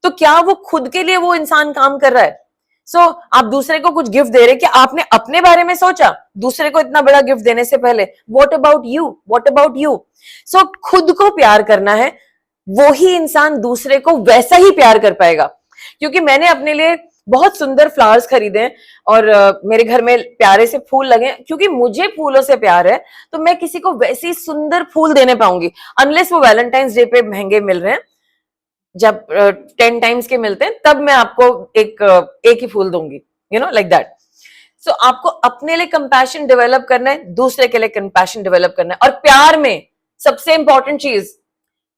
तो क्या वो खुद के लिए वो इंसान काम कर रहा है? आप दूसरे को कुछ गिफ्ट दे रहे, कि आपने अपने बारे में सोचा दूसरे को इतना बड़ा गिफ्ट देने से पहले? What about you, what about you? खुद को प्यार करना है, वो ही इंसान दूसरे को वैसा ही प्यार कर पाएगा। क्योंकि मैंने अपने लिए बहुत सुंदर फ्लावर्स खरीदे हैं और मेरे घर में प्यारे से फूल लगे, क्योंकि मुझे फूलों से प्यार है, तो मैं किसी को वैसे ही सुंदर फूल देने पाऊंगी, अनलेस वो वैलेंटाइंस डे पे महंगे मिल रहे हैं। जब 10 टाइम्स के मिलते हैं तब मैं आपको एक ही फूल दूंगी, यू नो, लाइक दैट। आपको अपने लिए कंपैशन डेवलप करना है, दूसरे के लिए कंपैशन डेवलप करना है। और प्यार में सबसे इंपॉर्टेंट चीज,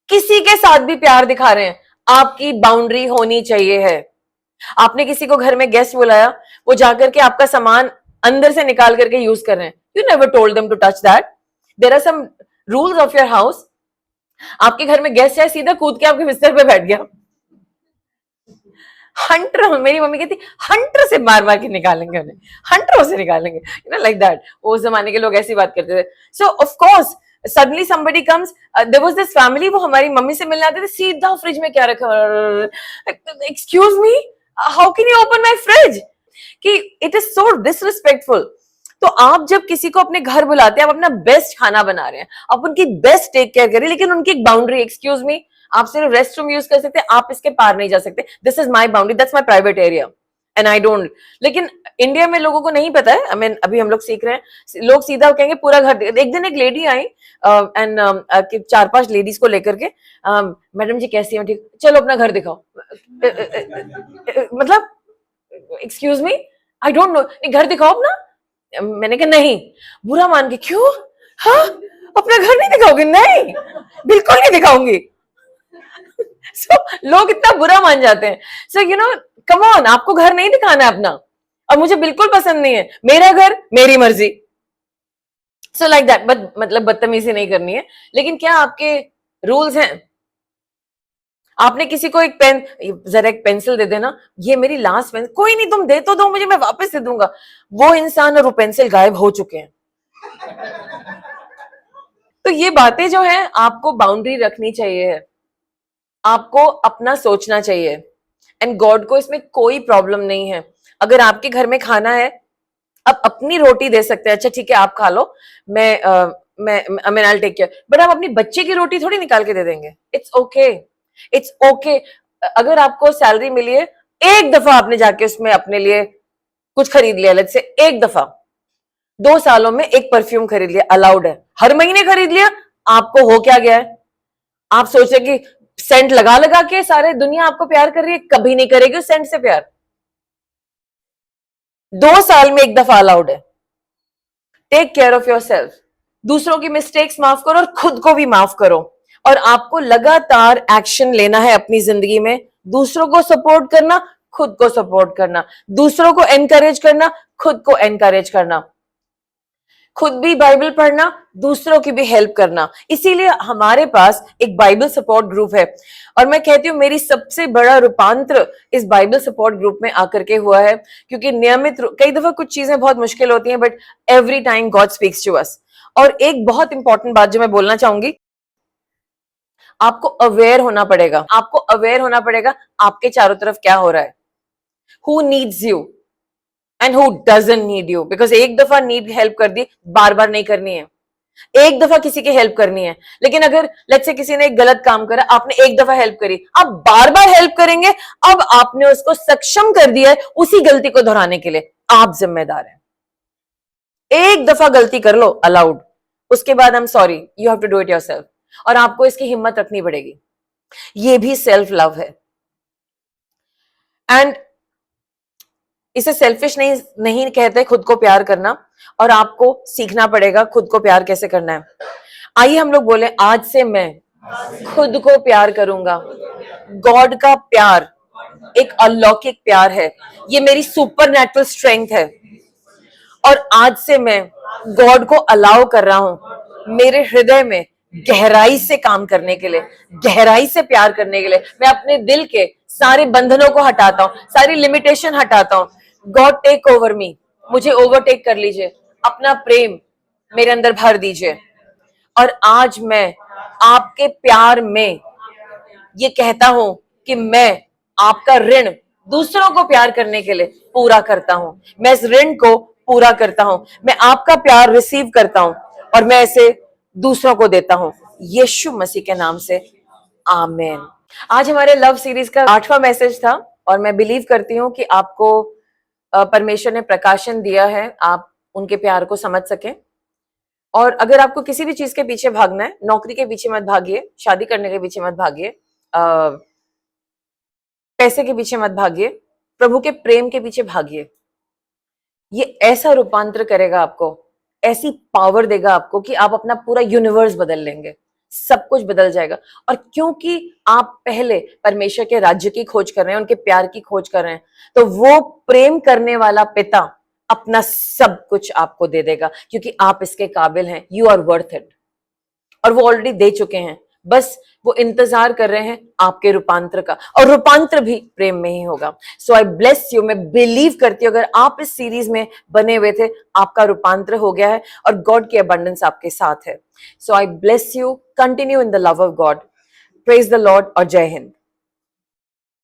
किसी के साथ भी प्यार दिखा रहे हैं, आपकी बाउंड्री होनी चाहिए है। आपने किसी को घर में गेस्ट बुलाया, वो जाकर के आपका सामान अंदर से निकाल करके यूज कर रहे हैं, you never told them to touch that. There are some rules of your house. आपके घर में गेस्ट है, सीधा कूद के आपके बिस्तर पे बैठ गया, हंटर, मेरी मम्मी कहती हंटर से मार मार के निकालेंगे उन्हें, हंटरों से निकालेंगे, यू नो, लाइक दैट। वो जमाने के लोग ऐसी बात करते थे। सो of course suddenly somebody comes, there was this family, वो हमारी मम्मी से मिलने आते थे, सीधा फ्रिज में क्या रखा, excuse me, how can you open my fridge? कि इट इज सो डिसरिस्पेक्टफुल। तो आप जब किसी को अपने घर बुलाते हैं, आप अपना बेस्ट खाना बना रहे हैं, आप उनकी बेस्ट टेक केयर करें, लेकिन उनकी एक बाउंड्री, एक्सक्यूज मी, आप सिर्फ रेस्ट रूम यूज कर सकते हैं, आप इसके पार नहीं जा सकते, this is my boundary, that's my private area and I don't. लेकिन इंडिया में लोगों को नहीं पता है, आई मीन अभी हम लोग सीख रहे हैं, लोग सीधा कहेंगे पूरा घर। एक दिन एक लेडी आई एंड 4-5 लेडीज को लेकर के, मैडम जी कैसी है? ठीक, चलो अपना घर दिखाओ। मतलब excuse me, I don't no, घर दिखाओ अपना। मैंने कहा नहीं, बुरा मान के, क्यों? हाँ, अपना घर नहीं दिखाओगे? नहीं, बिल्कुल नहीं दिखाऊंगी। लोग इतना बुरा मान जाते हैं। यू नो, कम ऑन, आपको घर नहीं दिखाना है अपना, और मुझे बिल्कुल पसंद नहीं है, मेरा घर मेरी मर्जी। लाइक दैट, बट मतलब बदतमीजी नहीं करनी है, लेकिन क्या आपके रूल्स हैं? आपने किसी को एक पेन, जरा एक पेंसिल दे देना, ये मेरी लास्ट पेंसिल, कोई नहीं तुम दे तो दो मुझे, मैं वापस दे दूंगा। वो इंसान और वो पेंसिल गायब हो चुके हैं। तो ये बातें जो है, आपको बाउंड्री रखनी चाहिए, आपको अपना सोचना चाहिए, एंड गॉड को इसमें कोई प्रॉब्लम नहीं है। अगर आपके घर में खाना है, आप अपनी रोटी दे सकते हैं, अच्छा ठीक है आप खा लो, मैं आई टेक केयर, बट आप अपनी बच्चे की रोटी थोड़ी निकाल के दे देंगे। It's okay, it's okay. अगर आपको सैलरी मिली है, एक दफा आपने जाके उसमें अपने लिए कुछ खरीद लिया, लेट्स से एक दफा, 2 सालों में एक परफ्यूम खरीद लिया, अलाउड है। हर महीने खरीद लिया, आपको हो क्या गया है? आप सोचे कि सेंट लगा लगा के सारे दुनिया आपको प्यार कर रही है, कभी नहीं करेगी उस सेंट से प्यार। 2 साल में एक दफा अलाउड है। Take care of yourself, दूसरों की मिस्टेक्स माफ करो और खुद को भी माफ करो। और आपको लगातार एक्शन लेना है अपनी जिंदगी में, दूसरों को सपोर्ट करना, खुद को सपोर्ट करना, दूसरों को एनकरेज करना, खुद को एनकरेज करना, खुद भी बाइबल पढ़ना, दूसरों की भी हेल्प करना। इसीलिए हमारे पास एक बाइबल सपोर्ट ग्रुप है, और मैं कहती हूँ मेरी सबसे बड़ा रूपांतर इस बाइबल सपोर्ट ग्रुप में आकर के हुआ है, क्योंकि नियमित, कई दफा कुछ चीजें बहुत मुश्किल होती हैं, but every time God speaks to us. और एक बहुत इंपॉर्टेंट बात जो मैं बोलना चाहूंगी, आपको अवेयर होना पड़ेगा, आपको अवेयर होना पड़ेगा आपके चारों तरफ क्या हो रहा है, who needs you and who doesn't need you. Because एक दफा नीड हेल्प कर दी, बार बार नहीं करनी है। एक दफा किसी की हेल्प करनी है, लेकिन अगर लेट्स से किसी ने एक गलत काम करा, आपने एक दफा हेल्प करी, आप बार बार हेल्प करेंगे, अब आपने उसको सक्षम कर दिया है उसी गलती को दोहराने के लिए, आप जिम्मेदार हैं। एक दफा गलती कर लो, अलाउड, उसके बाद I am sorry, you have to do it yourself. और आपको इसकी हिम्मत रखनी पड़ेगी, ये भी सेल्फ लव है। एंड इसे सेल्फिश नहीं कहते खुद को प्यार करना, और आपको सीखना पड़ेगा खुद को प्यार कैसे करना है। आइए हम लोग बोले, आज से मैं खुद को प्यार करूंगा। गॉड का प्यार एक अलौकिक प्यार है, ये मेरी सुपरनैचुरल स्ट्रेंथ है, और आज से मैं गॉड को अलाउ कर रहा हूं मेरे हृदय में गहराई से काम करने के लिए, गहराई से प्यार करने के लिए। मैं अपने दिल के सारे बंधनों को हटाता हूं, सारी लिमिटेशन हटाता हूं। गॉड टेक ओवर मी, मुझे ओवरटेक कर लीजिए, अपना प्रेम मेरे अंदर भर दीजिए। और आज मैं आपके प्यार में ये कहता हूं कि मैं आपका ऋण दूसरों को प्यार करने के लिए पूरा करता हूं। मैं इस ऋण को पूरा करता हूं। मैं आपका प्यार रिसीव करता हूं और मैं इसे दूसरों को देता हूं, यीशु मसीह के नाम से, आमीन। आज हमारे लव सीरीज का 8वां मैसेज था और मैं बिलीव करती हूँ कि आपको परमेश्वर ने प्रकाशन दिया है, आप उनके प्यार को समझ सकें। और अगर आपको किसी भी चीज के पीछे भागना है, नौकरी के पीछे मत भागिए, शादी करने के पीछे मत भागिए, पैसे के पीछे मत भागिए, प्रभु के प्रेम के पीछे भागिए। ये ऐसा रूपांतर करेगा आपको, ऐसी पावर देगा आपको कि आप अपना पूरा यूनिवर्स बदल लेंगे, सब कुछ बदल जाएगा। और क्योंकि आप पहले परमेश्वर के राज्य की खोज कर रहे हैं, उनके प्यार की खोज कर रहे हैं, तो वो प्रेम करने वाला पिता अपना सब कुछ आपको दे देगा, क्योंकि आप इसके काबिल हैं। You are worth it. और वो ऑलरेडी दे चुके हैं, बस वो इंतजार कर रहे हैं आपके रूपांतर का, और रूपांतर भी प्रेम में ही होगा। सो आई ब्लेस यू। मैं बिलीव करती हूँ अगर आप इस सीरीज में बने हुए थे, आपका रूपांतर हो गया है और गॉड की अबंडेंस आपके साथ है। So I bless you. Continue in the love of God. Praise the Lord और जय हिंद।